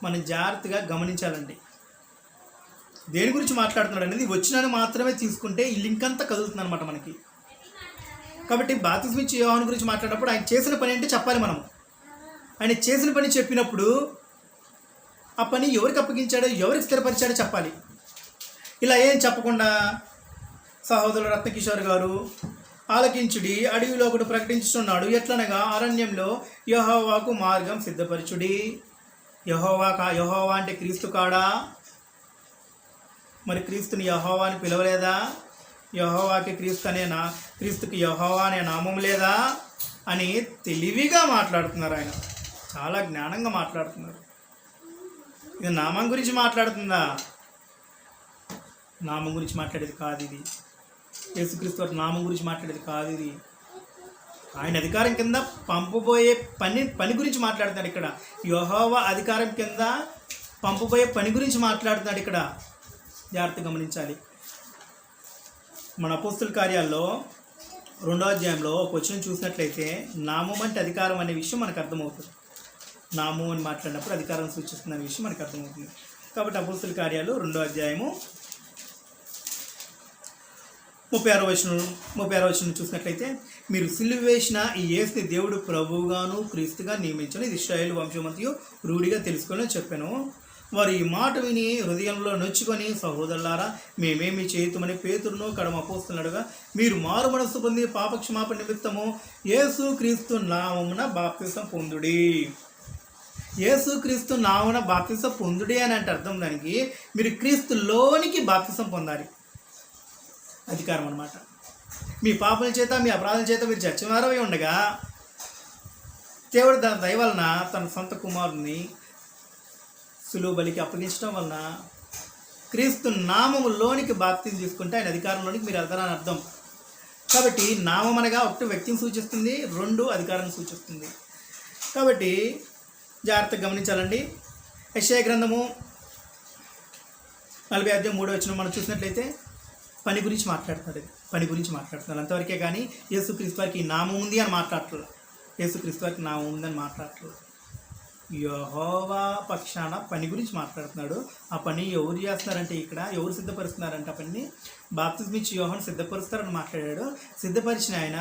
మనం జాగ్రత్తగా గమనించాలండి. దేని గురించి మాట్లాడుతున్నాడు అనేది వచ్చినని మాత్రమే తీసుకుంటే ఈ లింక్ అంతా కదులుతుంది అనమాట మనకి. కాబట్టి బాప్తిస్మిచ్చు యోహాను గురించి మాట్లాడినప్పుడు ఆయన చేసిన పని అంటే చెప్పాలి. మనం ఆయన చేసిన పని చెప్పినప్పుడు ఆ పని ఎవరికి అప్పగించాడో, ఎవరికి స్థిరపరిచాడో చెప్పాలి. ఇలా ఏం చెప్పకుండా సహోదరుడు రత్నకిషోర్ గారు ఆలకించుడి, అడవిలో ఒకడు ప్రకటించుతున్నాడు, ఎట్లనగా అరణ్యంలో యెహోవాకు మార్గం సిద్ధపరచుడి. యెహోవా అంటే క్రీస్తు కాడా? మరి క్రీస్తుని యెహోవా అని పిలవలేదా? యెహోవాకి క్రీస్తుకి యెహోవా అనే నామం లేదా అని తెలివిగా మాట్లాడుతున్నారు. ఆయన చాలా జ్ఞానంగా మాట్లాడుతున్నారు. ఇది నామం గురించి మాట్లాడుతుందా? నామం గురించి మాట్లాడేది కాదు ఇది. యేసుక్రీస్తు వారి నామం గురించి మాట్లాడేది కాదు ఇది. ఆయన అధికారం కింద పంపబోయే పని గురించి మాట్లాడుతున్నాడు ఇక్కడ. యెహోవా అధికారం కింద పంపబోయే పని గురించి మాట్లాడుతున్నాడు ఇక్కడ. జాగ్రత్త గమనించాలి. మన అపోస్తుల కార్యాల్లో 2వ అధ్యాయంలో ఒక వచనం చూసినట్లయితే నామం అంటే అధికారం అనే విషయం మనకు అర్థమవుతుంది. నామం అని మాట్లాడినప్పుడు అధికారం సూచిస్తుంది అనే విషయం మనకు అర్థమవుతుంది. కాబట్టి అపోస్తుల కార్యాలు 2వ అధ్యాయము 36వ వచనం చూసినట్లయితే, మీరు సిలువ వేసిన ఈ యేసుని దేవుడు ప్రభువుగాను క్రీస్తుగా నియమించను, ఇది ఇశ్రాయేలు వంశమంతయు రూఢిగా తెలుసుకొని చెప్పాను. వారు ఈ మాట విని హృదయంలో నొచ్చుకొని, సహోదరులారా మేమేమి చేయుతామని పేతురును కడమ అపోస్తలుడుగా మీరు మారు మనస్సు పొంది పాపక్షమాపణ నిమిత్తము యేసు క్రీస్తు నామమున బాప్తిసం పొందుడి. యేసుక్రీస్తు నామమున బాప్తిసం పొందుడి అని అంటే అర్థం దానికి మీరు క్రీస్తులోనికి బాప్తిసం పొందాలి. అధికారం అన్నమాట. మీ పాపల చేత మీ అపరాధం చేత మీరు చచ్చినారై ఉండగా దేవుడు దాని దయ వలన తన సొంత కుమారుని సులువు బలికి అప్పగించడం వలన క్రీస్తు నామములోనికి బాప్తిసం తీసుకుంటే ఆయన అధికారంలోనికి మీరు వెళ్తారని అర్థం. కాబట్టి నామం అనగా ఒకటి వ్యక్తిని సూచిస్తుంది, 2 అధికారాన్ని సూచిస్తుంది. కాబట్టి జాగ్రత్తగా గమనించాలండి. యెషయా గ్రంథము 40వ అధ్యాయం 3వ వచనం మనం చూసినట్లయితే పని గురించి మాట్లాడుతున్నారు అంతవరకే. కానీ యేసుక్రీస్తు వారికి నామం ఉంది అని మాట్లాడట్లేదు. యెహోవా పక్షాన పని గురించి మాట్లాడుతున్నాడు. ఆ పని ఎవరు చేస్తున్నారంటే ఇక్కడ ఎవరు సిద్ధపరుస్తున్నారంటే ఆ పనిని బాప్తిస్మిచ్చు యోహాను సిద్ధపరుస్తారని మాట్లాడాడు. సిద్ధపరిచిన ఆయన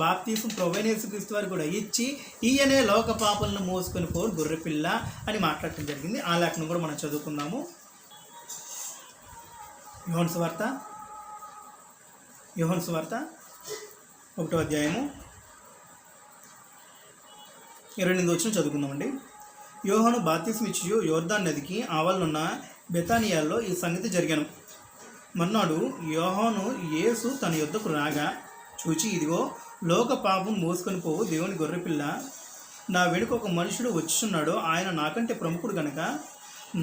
బాప్తిసం ప్రభువైన యేసుక్రీస్తు వారు కూడా ఇచ్చి ఈయనే లోక పాపలను మోసుకొని పోరు గొర్రెపిల్ల అని మాట్లాడటం జరిగింది. ఆ లేఖనం కూడా మనం చదువుకుందాము. యోహాను సువార్త 1వ అధ్యాయము 28వ వచనం చదువుకుందామండి. యోహాను బాప్తిసమిచ్చు యోర్దాను నదికి ఆవలనున్న బెతానియాల్లో ఈ సంగతి జరిగాను. మర్నాడు యోహాను యేసు తన యొద్దకు రాగా చూచి, ఇదిగో లోక పాపం మోసుకొని పోవు దేవుని గొర్రెపిల్ల, నా వెనుక ఒక మనుషుడు వచ్చుచున్నాడు, ఆయన నాకంటే ప్రముఖుడు గనక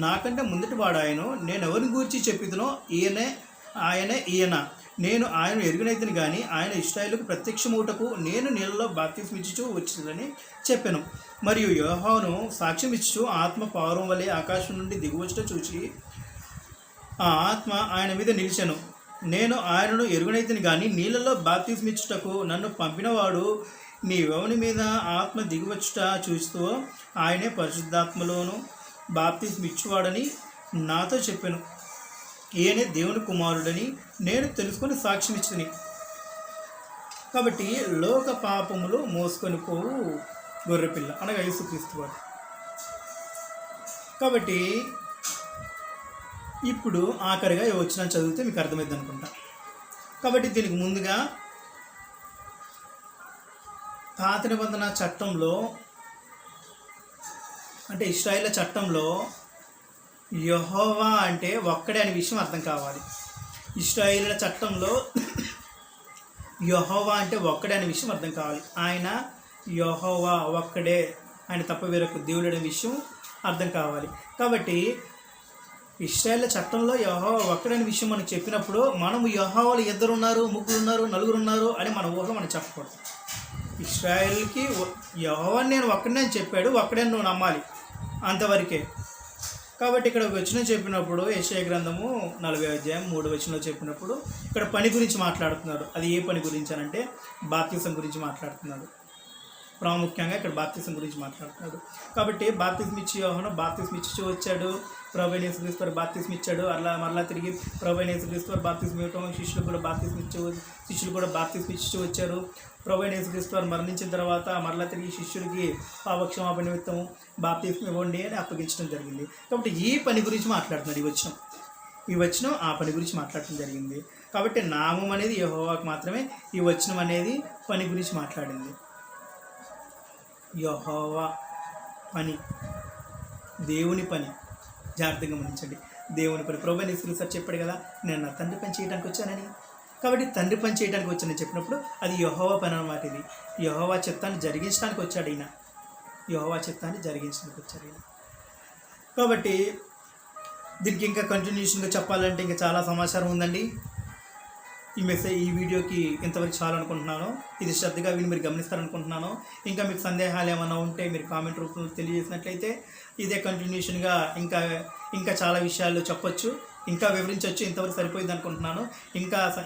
నాకంటే ముందటి వాడు ఆయను, నేను ఎవరిని గూర్చి చెప్పిదునో ఆయనే ఈయన, నేను ఆయన ఎరుగనైతిని కానీ ఆయన ఇశ్రాయేలుకు ప్రత్యక్షమవుటకు నేను నీళ్ళలో బాప్తిసమిచ్చు వచ్చిందని చెప్పాను. మరియు యోహాను సాక్ష్యం ఇచ్చు ఆత్మ పావురం వలె ఆకాశం నుండి దిగువచ్చుట చూచి ఆ ఆత్మ ఆయన మీద నిలిచాను. నేను ఆయనను ఎరుగనైతిని కానీ నీళ్ళలో బాప్తిసమిచ్చుటకు నన్ను పంపినవాడు నీ ఎవని మీద ఆత్మ దిగువచ్చుట చూస్తూ ఆయనే పరిశుద్ధాత్మలోను బాప్తిసమిచ్చువాడని నాతో చెప్పాను. ఈయనే దేవుని కుమారుడని నేను తెలుసుకొని సాక్ష్యం ఇచ్చింది. కాబట్టి లోక పాపములు మోసుకొని పోవు గొర్రెపిల్ల అనగా యేసుక్రీస్తు వాడు. కాబట్టి ఇప్పుడు ఆఖరిగా వచ్చిన చదివితే మీకు అర్థమైంది అనుకుంటా. కాబట్టి దీనికి ముందుగా పాత నిబంధన చట్టంలో అంటే ఇశ్రాయేలు చట్టంలో యెహోవా అంటే ఒక్కడే అనే విషయం అర్థం కావాలి. ఇశ్రాయేలు చట్టంలో యెహోవా అంటే ఒక్కడే అనే విషయం అర్థం కావాలి. ఆయన యెహోవా ఒక్కడే, ఆయన తప్ప వేరొక దేవుడు అనే విషయం అర్థం కావాలి. కాబట్టి ఇశ్రాయేలు చట్టంలో యెహోవా ఒక్కడనే విషయం మనకు చెప్పినప్పుడు మనము యెహోవాలు 2 ఉన్నారు, 3 ఉన్నారు, 4 ఉన్నారు అని మన ఊహలో మనం చెప్పకూడదు. ఇశ్రాయేల్కి యెహోవా నేను ఒక్కడే అని చెప్పాడు, ఒక్కడే నువ్వు నమ్మాలి, అంతవరకే. కాబట్టి ఇక్కడ వచనం చెప్పినప్పుడు యెషయా గ్రంథము 40:3 చెప్పినప్పుడు ఇక్కడ పని గురించి మాట్లాడుతున్నాడు. అది ఏ పని గురించి అనంటే బాప్తిసం గురించి మాట్లాడుతున్నాడు. ప్రాముఖ్యంగా ఇక్కడ బాప్తిసం గురించి మాట్లాడుతున్నాడు. కాబట్టి బాప్తిసం ఇచ్చి యోహాను బాప్తిసం ఇచ్చి వచ్చాడు, ప్రభువైన యేసుక్రీస్తు వారు బాప్తిసం ఇచ్చాడు. మరలా తిరిగి ప్రభువైన యేసుక్రీస్తు వారు బాప్తిసం ఇవ్వటం, శిష్యులు కూడా బాప్తిసం ఇచ్చి వచ్చారు. ప్రభువైన యేసుక్రీస్తు వారు మరణించిన తర్వాత మరలా తిరిగి శిష్యుడికి పాపక్షమాపణ నిమిత్తం బాప్తిసం ఇవ్వండి అని అప్పగించడం జరిగింది. కాబట్టి ఈ పని గురించి మాట్లాడుతున్నాడు ఈ వచనం ఆ పని గురించి మాట్లాడటం జరిగింది. కాబట్టి నామం అనేది యెహోవాకు మాత్రమే, ఈ వచనం అనేది పని గురించి మాట్లాడింది. యెహోవా పని, దేవుని పని. జాగ్రత్తగా గమనించండి, దేవుని పని. ప్రభువైన యేసుక్రీస్తు సార్ చెప్పాడు కదా, నేను నా తండ్రి పని చేయడానికి వచ్చానని. కాబట్టి తండ్రి పని చేయడానికి వచ్చానని చెప్పినప్పుడు అది యెహోవా పని అన్నమాట. ఇది యెహోవా చిత్తాన్ని జరిగించడానికి వచ్చాడు ఈయన. కాబట్టి దీనికి ఇంకా కంటిన్యూషన్గా చెప్పాలంటే ఇంకా చాలా సమాచారం ఉందండి. ఈ వీడియోకి ఇంతవరకు చాలు అనుకుంటున్నాను. ఇది శ్రద్ధగా విని మీరు గమనిస్తారనుకుంటున్నాను. ఇంకా మీకు సందేహాలు ఏమైనా ఉంటే మీరు కామెంట్ రూపంలో తెలియజేసినట్లయితే ఇదే కంటిన్యూషన్గా ఇంకా చాలా విషయాలు చెప్పొచ్చు, ఇంకా వివరించవచ్చు. ఇంతవరకు సరిపోయింది అనుకుంటున్నాను.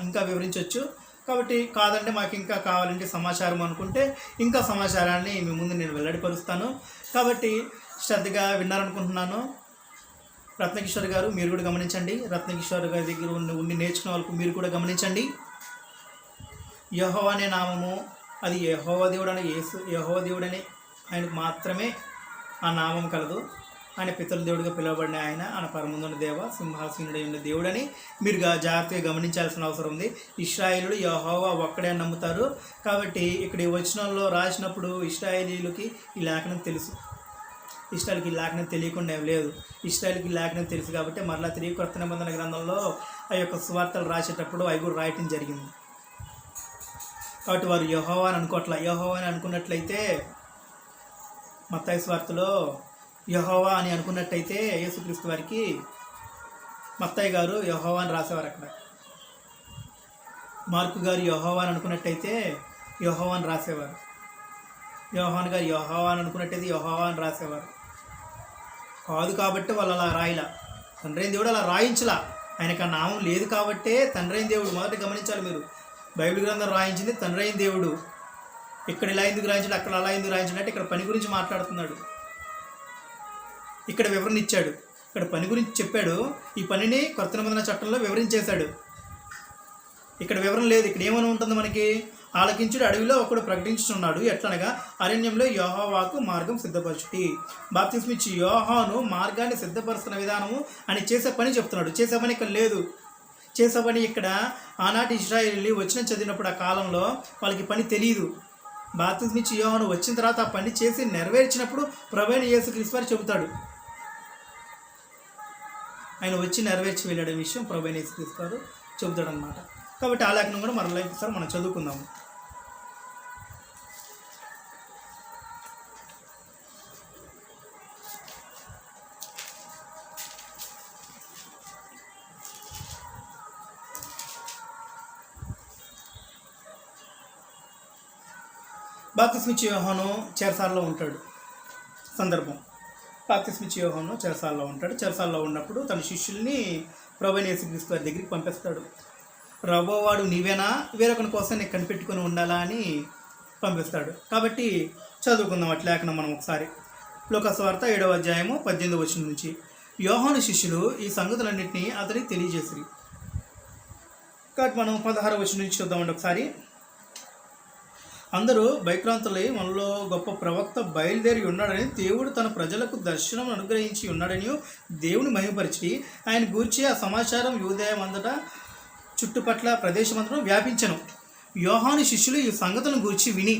ఇంకా వివరించవచ్చు. కాబట్టి కాదంటే మాకు ఇంకా కావాలంటే సమాచారం అనుకుంటే ఇంకా సమాచారాన్ని మీ ముందు నేను వెల్లడిపరుస్తాను. కాబట్టి శ్రద్ధగా విన్నారనుకుంటున్నాను. రత్నకిషోర్ గారు మీరు కూడా గమనించండి. రత్నకిషోర్ గారి దగ్గర ఉండి నేర్చుకునే వాళ్ళకు మీరు కూడా గమనించండి. యెహోవా అనే నామము అది యెహోవా దేవుడని ఆయనకు మాత్రమే ఆ నామం కలదు. ఆయన పితరుల దేవుడిగా పిలువబడిన ఆయన పరమందున్న దేవ సింహాసీనుడై ఉన్న దేవుడని మీరు జాగ్రత్తగా గమనించాల్సిన అవసరం ఉంది. ఇశ్రాయేలుడు యెహోవా ఒక్కడే నమ్ముతారు. కాబట్టి ఇక్కడ ఈ వచనంలో రాసినప్పుడు ఇశ్రాయేలీయులకి ఈ లేఖనం తెలుసు. ఇశ్రాయేలుకి లేఖనం తెలియకుండా ఏం లేదు. ఇశ్రాయేలుకి లేఖనం తెలుసు కాబట్టి మరలా తిరిగి కొత్త నిబంధన గ్రంథంలో ఆ యొక్క సువార్తలు రాసేటప్పుడు అవి కూడా రాయటం జరిగింది. కాబట్టి వారు యెహోవా అని అనుకోవట్లా. యెహోవా అని అనుకున్నట్లయితే మత్తయి సువార్తలో యెహోవా అని అనుకున్నట్టయితే యేసుక్రీస్తు వారికి మత్తయి గారు యెహోవా అని రాసేవారు. అక్కడ మార్కు గారు యెహోవా అని అనుకున్నట్టయితే యెహోవా అని రాసేవారు. యోహాను గారు యెహోవా అని అనుకున్నట్టయితే యెహోవా అని రాసేవారు కాదు. కాబట్టి వాళ్ళు అలా రాయలా. తండ్రి అయిన దేవుడు అలా రాయించలా. ఆయనకు ఆ నామం లేదు కాబట్టే తండ్రి అయిన దేవుడు. మొదట గమనించాలి మీరు, బైబిల్ గ్రంథం రాయించింది తండ్రి అయిన దేవుడు. ఇక్కడ ఇలా ఎందుకు రాయించాడు, అక్కడ అలా ఎందుకు రాయించాడు అంటే ఇక్కడ పని గురించి మాట్లాడుతున్నాడు. ఇక్కడ వివరణ ఇచ్చాడు, ఇక్కడ పని గురించి చెప్పాడు. ఈ పనిని కొత్త నిబంధన చట్టంలో వివరించేశాడు. ఇక్కడ వివరణ లేదు. ఇక్కడ ఏమని ఉంటుంది మనకి, ఆలకించుడు అడవిలో ఒకడు ప్రకటించుతున్నాడు, ఎట్లనగా అరణ్యంలో యెహోవాకు మార్గం సిద్ధపరచుటి. బాప్తిస్మ ఇచ్చి యోహాను మార్గాన్ని సిద్ధపరుస్తున్న విధానము అని చేసే పని చెప్తున్నాడు. చేసే పని ఇక్కడ లేదు. చేసే పని ఇక్కడ ఆనాటి ఇశ్రాయేలీయులు వచ్చిన చదివినప్పుడు ఆ కాలంలో వాళ్ళకి పని తెలియదు. బాప్తిస్మ ఇచ్చి యోహాను వచ్చిన తర్వాత ఆ పని చేసి నెరవేర్చినప్పుడు ప్రభువైన యేసుక్రీస్తు వారు చెబుతాడు. ఆయన వచ్చి నెరవేర్చి వెళ్ళాడే విషయం ప్రభువైన యేసుక్రీస్తు వారు చెబుతాడు అన్నమాట. కాబట్టి ఆ లేఖనం కూడా మరలా ఒకసారి మనం చదువుకుందాము. బాప్తిస్మ ఇచ్చే యోహాను చెరసాలలో ఉంటాడు. సందర్భం, బాప్తిస్మ ఇచ్చే యోహాను చెరసాలలో ఉంటాడు. చెరసాలలో ఉన్నప్పుడు తన శిష్యుల్ని ప్రభువైన యేసుక్రీస్తు వారి దగ్గరికి పంపిస్తాడు. ప్రభువాడు నీవేనా, వేరొకరి కోసం నీకు కనిపెట్టుకుని ఉండాలా అని పంపిస్తాడు. కాబట్టి చదువుకుందాం అట్లా లేఖనం మనం ఒకసారి. లోకసువార్త 7వ అధ్యాయము 18వ వచనం నుంచి. యోహాను శిష్యులు ఈ సంగతులన్నింటినీ అతనికి తెలియజేసిరి. కాబట్టి మనం 16వ వచనం నుంచి చూద్దామండి ఒకసారి. అందరూ భయక్రాంతులై మనలో గొప్ప ప్రవక్త బయలుదేరి ఉన్నాడని, దేవుడు తన ప్రజలకు దర్శనం అనుగ్రహించి ఉన్నాడని దేవుని మహిమపరిచి ఆయన గూర్చి ఆ సమాచారం యూదేయం అంతటా చుట్టుపట్ల ప్రదేశమంతటా వ్యాపించను. యోహాను శిష్యులు ఈ సంగతులను గూర్చి విని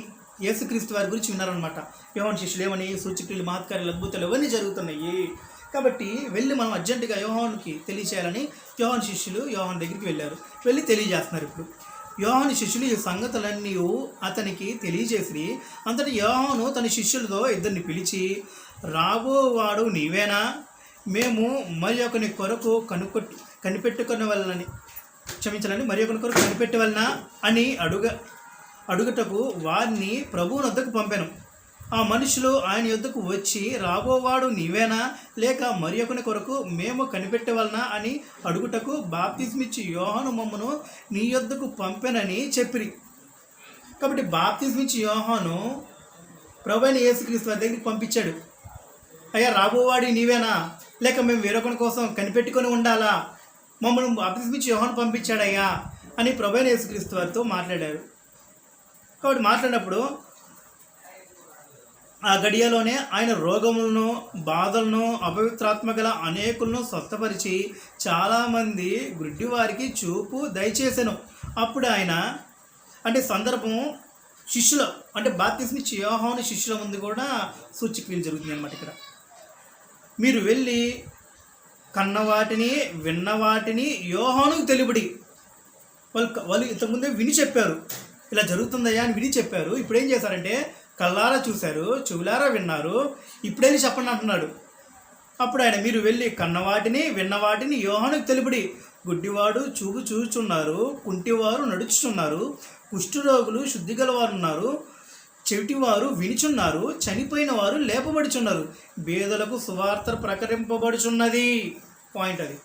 యేసుక్రీస్తు వారి గురించి విన్నారనమాట. యోహాను శిష్యులు ఏమని, సూచక్రియలు, మహత్కార్యాలు, అద్భుతాలు ఇవన్నీ జరుగుతున్నాయి కాబట్టి వెళ్ళి మనం అర్జెంటుగా యోహానుకి తెలియచేయాలని యోహాను శిష్యులు యోహాను దగ్గరికి వెళ్ళారు. వెళ్ళి తెలియజేస్తున్నారు. ఇప్పుడు యోహాను శిష్యులు ఈ సంగతులన్నీ అతనికి తెలియజేసి అంతటి యోహాను తన శిష్యులతో ఇద్దరిని పిలిచి, రాబోవాడు నీవేనా? మేము మరి ఒకని కొరకు కనిపెట్టుకునే వాళ్ళని మరి ఒకని కొరకు కనిపెట్టవలనా అని అడుగుటకు వారిని ప్రభువు వద్దకు పంపాను. ఆ మనుషులు ఆయన యొద్దకు వచ్చి, రాబోవాడు నీవేనా, లేక మరి ఒకని కొరకు మేము కనిపెట్టవలనా అని అడుగుటకు బాప్తిస్మిచ్చి యోహాను మమ్మను నీ యొద్దకు పంపెనని చెప్పిరి. కాబట్టి బాప్తిస్మిచ్చి యోహాను ప్రభువైన యేసుక్రీస్తు వారి దగ్గరికి పంపించాడు. అయ్యా, రాబోవాడి నీవేనా, లేక మేము వేరొకరి కోసం కనిపెట్టుకొని ఉండాలా, మమ్మల్ని బాప్తిస్మిచ్చి యోహాను పంపించాడయ్యా అని ప్రభువైన యేసుక్రీస్తు వారితో మాట్లాడారు. కాబట్టి మాట్లాడినప్పుడు ఆ గడియలోనే ఆయన రోగములను, బాధలను, అపవిత్రాత్మ గల అనేకులను స్వస్థపరిచి చాలామంది గుడ్డి వారికి చూపు దయచేసెను. అప్పుడు ఆయన సందర్భం శిష్యుల బాప్తిస్మిచ్చి యోహాను శిష్యుల ముందు కూడా సూచక్రియలు జరుగుతుంది అన్నమాట. ఇక్కడ మీరు వెళ్ళి కన్నవాటిని, విన్నవాటిని యోహానుకు తెలుపుడి. వాళ్ళు ఇంతకుముందే విని చెప్పారు, ఇలా జరుగుతుందయ్యా అని విని చెప్పారు. ఇప్పుడు ఏం చేశారంటే కళ్ళారా చూశారు, చెవులారా విన్నారు, ఇప్పుడేది చెప్పండి అంటున్నాడు. అప్పుడు ఆయన, మీరు వెళ్ళి కన్నవాటిని, విన్నవాటిని యోహానుకు తెలుపుడి. గుడ్డివాడు చూపు చూచున్నారు, కుంటివారు నడుచుచున్నారు, కుష్ఠరోగులు శుద్ధి గలవారు ఉన్నారు, చెవిటివారు వినిచున్నారు, చనిపోయిన వారు లేపబడుచున్నారు, బేదలకు సువార్త ప్రకటింపబడుచున్నది. పాయింట్ అది,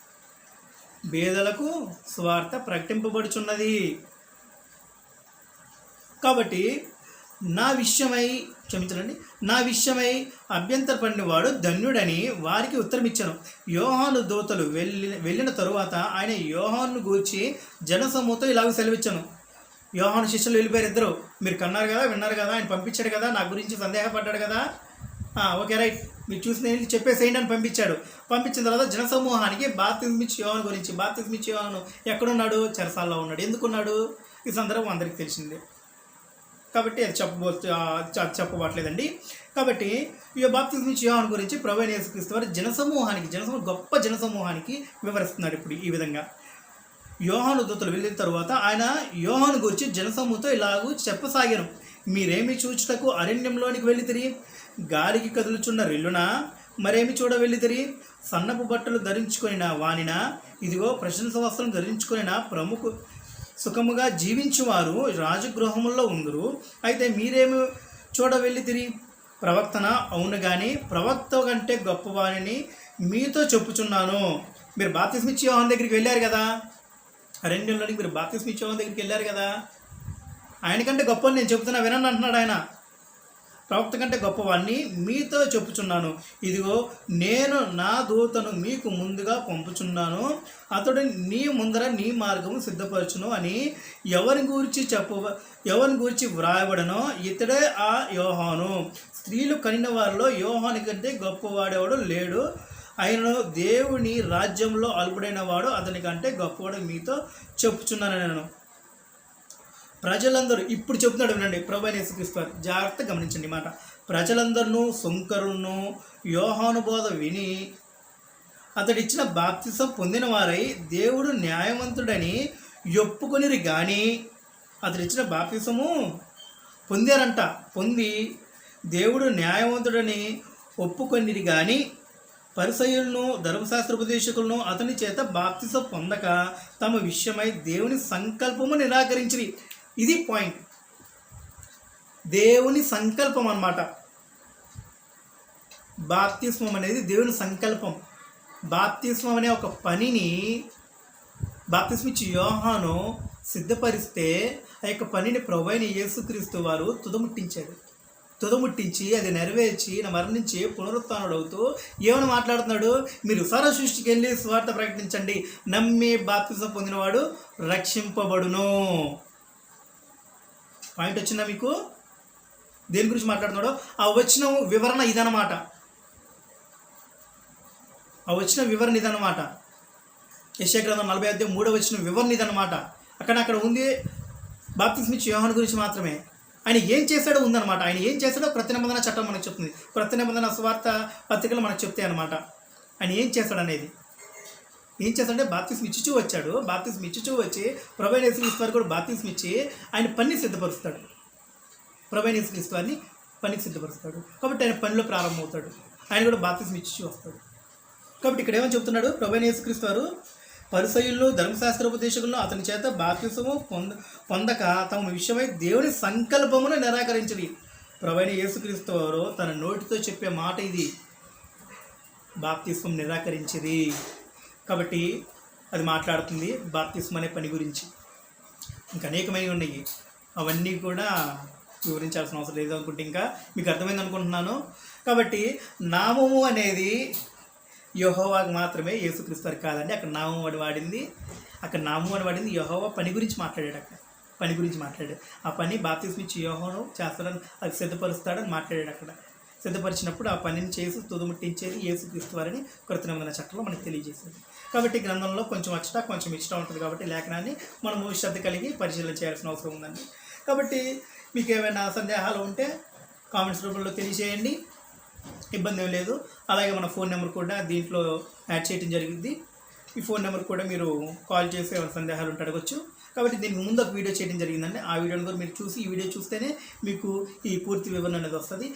బేదలకు సువార్త ప్రకటింపబడుచున్నది. కాబట్టి నా విషయమై అభ్యంతరపడిన వాడు ధన్యుడని వారికి ఉత్తరం ఇచ్చాను. యోహాను దూతలు వెళ్ళిన తరువాత ఆయన యోహాను గూర్చి జనసమూహంతో ఇలాగ సెలవిచ్చాను. యోహాను శిష్యులు వెళ్ళిపోయారు ఇద్దరు. మీరు కన్నారు కదా, విన్నారు కదా, ఆయన పంపించాడు కదా, నా గురించి సందేహపడ్డాడు కదా, ఓకే రైట్, మీరు చూసిన చెప్పేసేయండి అని పంపించాడు. పంపించిన తర్వాత జనసమూహానికి బాప్తిస్మిచ్చి యోహాను గురించి, బాప్తిస్మిచ్చి యోహాను ఎక్కడున్నాడు? చెరసాల్లో ఉన్నాడు. ఎందుకున్నాడు? ఈ సందర్భం అందరికీ తెలిసిందే కాబట్టి అది చెప్పబట్లేదండి. కాబట్టి ఈ బాప్తిస్మిచ్చి యోహాను గురించి ప్రభువైన యేసుక్రీస్తు వారు గొప్ప జనసమూహానికి వివరిస్తున్నాడు. ఇప్పుడు ఈ విధంగా యోహాను దూతలు వెళ్ళిన తర్వాత ఆయన యోహాను గురించి జనసమూహంతో ఇలాగూ చెప్పసాగాను. మీరేమి చూచుటకు అరణ్యంలోనికి వెళ్ళితిరి? గాలికి కదులుచున్న రెల్లునా? మరేమి చూడ వెళ్ళితిరి? సన్నపు బట్టలు ధరించుకొనిన వానినా? ఇదిగో ప్రశంస వస్త్రం ధరించుకొనిన ప్రముఖ సుఖముగా జీవించువారు రాజగృహముల్లో ఉందరు. అయితే మీరేమి చూడ వెళ్ళితిరి? ప్రవక్తన? అవును కానీ ప్రవక్త కంటే గొప్పవాడిని మీతో చెప్పుచున్నాను. మీరు బాప్తిస్మిచ్చి యోహాను దగ్గరికి వెళ్ళారు కదా, అరణ్యంలోనికి మీరు బాప్తిస్మిచ్చి యోహాను దగ్గరికి వెళ్ళారు కదా, ఆయనకంటే గొప్పని నేను చెబుతున్నా వినండి అంటున్నాడు ఆయన. ప్రవక్త కంటే గొప్పవాడిని మీతో చెప్పుచున్నాను. ఇదిగో నేను నా దూతను మీకు ముందుగా పంపుచున్నాను, అతడు నీ ముందర నీ మార్గము సిద్ధపరచును అని ఎవరిని గూర్చి వ్రాయబడనో ఇతడే ఆ యోహాను. స్త్రీలు కనిన వారిలో యోహాను కంటే గొప్పవాడేవాడు లేడు. ఆయనను దేవుని రాజ్యంలో అల్పుడైన వాడు అతని కంటే గొప్పవాడు మీతో చెప్పుచున్నాను నేను. ప్రజలందరూ ఇప్పుడు చెప్తున్నాడు వినండి, ప్రభువైన యేసుక్రీస్తు వారు జాగ్రత్తగా గమనించండి మాట. ప్రజలందరూ సుంకరులను యోహాను బోధ విని అతడిచ్చిన బాప్తిసం పొందిన వారై దేవుడు న్యాయవంతుడని ఒప్పుకొనిరి కానీ, అతడిచ్చిన బాప్తిసము పొందారంట, పొంది దేవుడు న్యాయవంతుడని ఒప్పుకొనిరి కానీ పరిసయ్యులను ధర్మశాస్త్రోపదేశకులను అతని చేత బాప్తిసం పొందక తమ విషయమై దేవుని సంకల్పము నిరాకరించిరి. ఇది పాయింట్, దేవుని సంకల్పం అన్నమాట. బాప్తిస్మం అనేది దేవుని సంకల్పం. బాప్తిస్మం అనే ఒక పనిని బాప్తిస్మిచ్చి యోహాను సిద్ధపరిస్తే ఆ యొక్క పనిని ప్రభువైన యేసుక్రీస్తు వారు తుదముట్టించి అది నెరవేర్చి మరణించి పునరుత్థానుడు అవుతూ ఏమని మాట్లాడుతున్నాడు? మీరు సర్వ సృష్టికి వెళ్ళి సువార్త ప్రకటించండి, నమ్మి బాప్తిసం పొందినవాడు రక్షింపబడును. పాయింట్ వచ్చిందా మీకు? దేని గురించి మాట్లాడుతున్నాడో ఆ వచ్చిన వివరణ ఇదన్నమాట. యెషయా గ్రంథం 40:3 వివరణ ఇదన్నమాట. అక్కడ ఉంది బాప్తిస్మిచ్చి యోహాను గురించి మాత్రమే. ఆయన ఏం చేశాడో ఉందన్నమాట. ఆయన ఏం చేశాడో క్రొత్త నిబంధన చట్టం మనకు చెప్తుంది. క్రొత్త నిబంధన సువార్త పత్రికలు మనకు చెప్తాయి అనమాట. ఆయన ఏం చేశాడు అనేది. ఏం చేస్తాడంటే బాప్తిస్మ ఇచ్చుచూ వచ్చాడు. బాప్తిస్మ ఇచ్చుచూ వచ్చి ప్రభువైన యేసుక్రీస్తు వారు కూడా బాప్తిస్మ ఇచ్చి ఆయన పని సిద్ధపరుస్తాడు. ప్రభువైన యేసుక్రీస్తు వారిని పనికి సిద్ధపరుస్తాడు. కాబట్టి ఆయన పనిలో ప్రారంభమవుతాడు. ఆయన కూడా బాప్తిస్మ ఇచ్చుచూ వస్తాడు. కాబట్టి ఇక్కడ ఏమని చెప్తున్నాడు, ప్రభువైన యేసుక్రీస్తు వారు పరిసయ్యులు ధర్మశాస్త్రోపదేశకులను అతని చేత బాప్తిస్మము పొందక తమ విషయమై దేవుని సంకల్పమును నిరాకరించింది. ప్రభువైన యేసుక్రీస్తు వారు తన నోటితో చెప్పే మాట ఇది, బాప్తిస్మం నిరాకరించింది. కాబట్టి అది మాట్లాడుతుంది బాప్తిస్మం అనే పని గురించి. ఇంకా అనేకమైనవి ఉన్నాయి, అవన్నీ కూడా వివరించాల్సిన అవసరం లేదు అనుకుంటే ఇంకా మీకు అర్థమైంది అనుకుంటున్నాను. కాబట్టి నామము అనేది యెహోవాకు మాత్రమే, యేసుక్రీస్తు వారికి కాదండి. అక్కడ నామం అని వాడింది, యెహోవా పని గురించి మాట్లాడాడు. అక్కడ పని గురించి మాట్లాడాడు. ఆ పని బాప్తిస్మ ఇచ్చి యెహోవాను చేస్తాడని, అది సిద్ధపరుస్తాడని మాట్లాడాడు. అక్కడ సిద్ధపరిచినప్పుడు ఆ పనిని చేసి తుదముట్టించేది యేసుక్రీస్తు వారిని క్రొత్త నిబంధన చట్టంలో మనకు తెలియజేసింది. కాబట్టి గ్రంథంలో కొంచెం అచ్చట కొంచెం ఇష్టం ఉంటుంది. కాబట్టి లేఖనాన్ని మనము శ్రద్ధ కలిగి పరిశీలన చేయాల్సిన అవసరం ఉందండి. కాబట్టి మీకు ఏమైనా సందేహాలు ఉంటే కామెంట్స్ రూపంలో తెలియజేయండి, ఇబ్బంది ఏం లేదు. అలాగే మన ఫోన్ నెంబర్ కూడా దీంట్లో యాడ్ చేయడం జరిగింది. ఈ ఫోన్ నెంబర్ కూడా మీరు కాల్ చేసి ఏమైనా సందేహాలు ఉంటే అడగచ్చు. కాబట్టి దీనికి ముందు ఒక వీడియో చేయడం జరిగిందండి. ఆ వీడియోని కూడా మీరు చూసి ఈ వీడియో చూస్తేనే మీకు ఈ పూర్తి వివరణ అనేది వస్తుంది.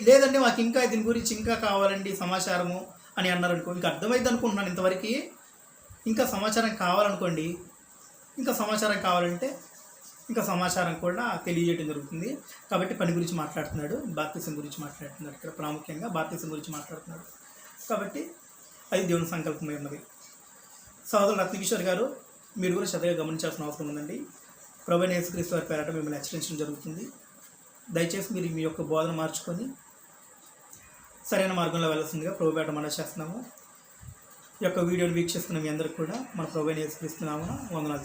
లేదంటే మాకు ఇంకా దీని గురించి ఇంకా కావాలండి సమాచారము అని అన్నారనుకో, ఇంకా అర్థమైంది అనుకుంటున్నాను ఇంతవరకు. ఇంకా సమాచారం కావాలనుకోండి, ఇంకా సమాచారం కావాలంటే ఇంకా సమాచారం కూడా తెలియజేయడం జరుగుతుంది. కాబట్టి పని గురించి మాట్లాడుతున్నాడు, బాప్తిసం గురించి మాట్లాడుతున్నాడు. ఇక్కడ ప్రాముఖ్యంగా బాప్తిసం గురించి మాట్లాడుతున్నాడు. కాబట్టి అది దేవుని సంకల్పమై ఉన్నది. సహోదరుడు రత్నకిషోర్ గారు, మీరు కూడా శ్రద్ధగా గమనించాల్సిన అవసరం ఉందండి. ప్రభువైన యేసుక్రీస్తు వారి పేరట మిమ్మల్ని హెచ్చరించడం జరుగుతుంది. దయచేసి మీరు మీ యొక్క బోధన మార్చుకొని సరైన మార్గంలో వెళ్ళాల్సిందిగా ప్రభుపేట మనం చేస్తున్నాము. ఈ యొక్క వీడియోని వీక్షిస్తున్న మీ అందరికీ కూడా మన ప్రభువైన యేసుక్రీస్తు నామమున వందనాలు.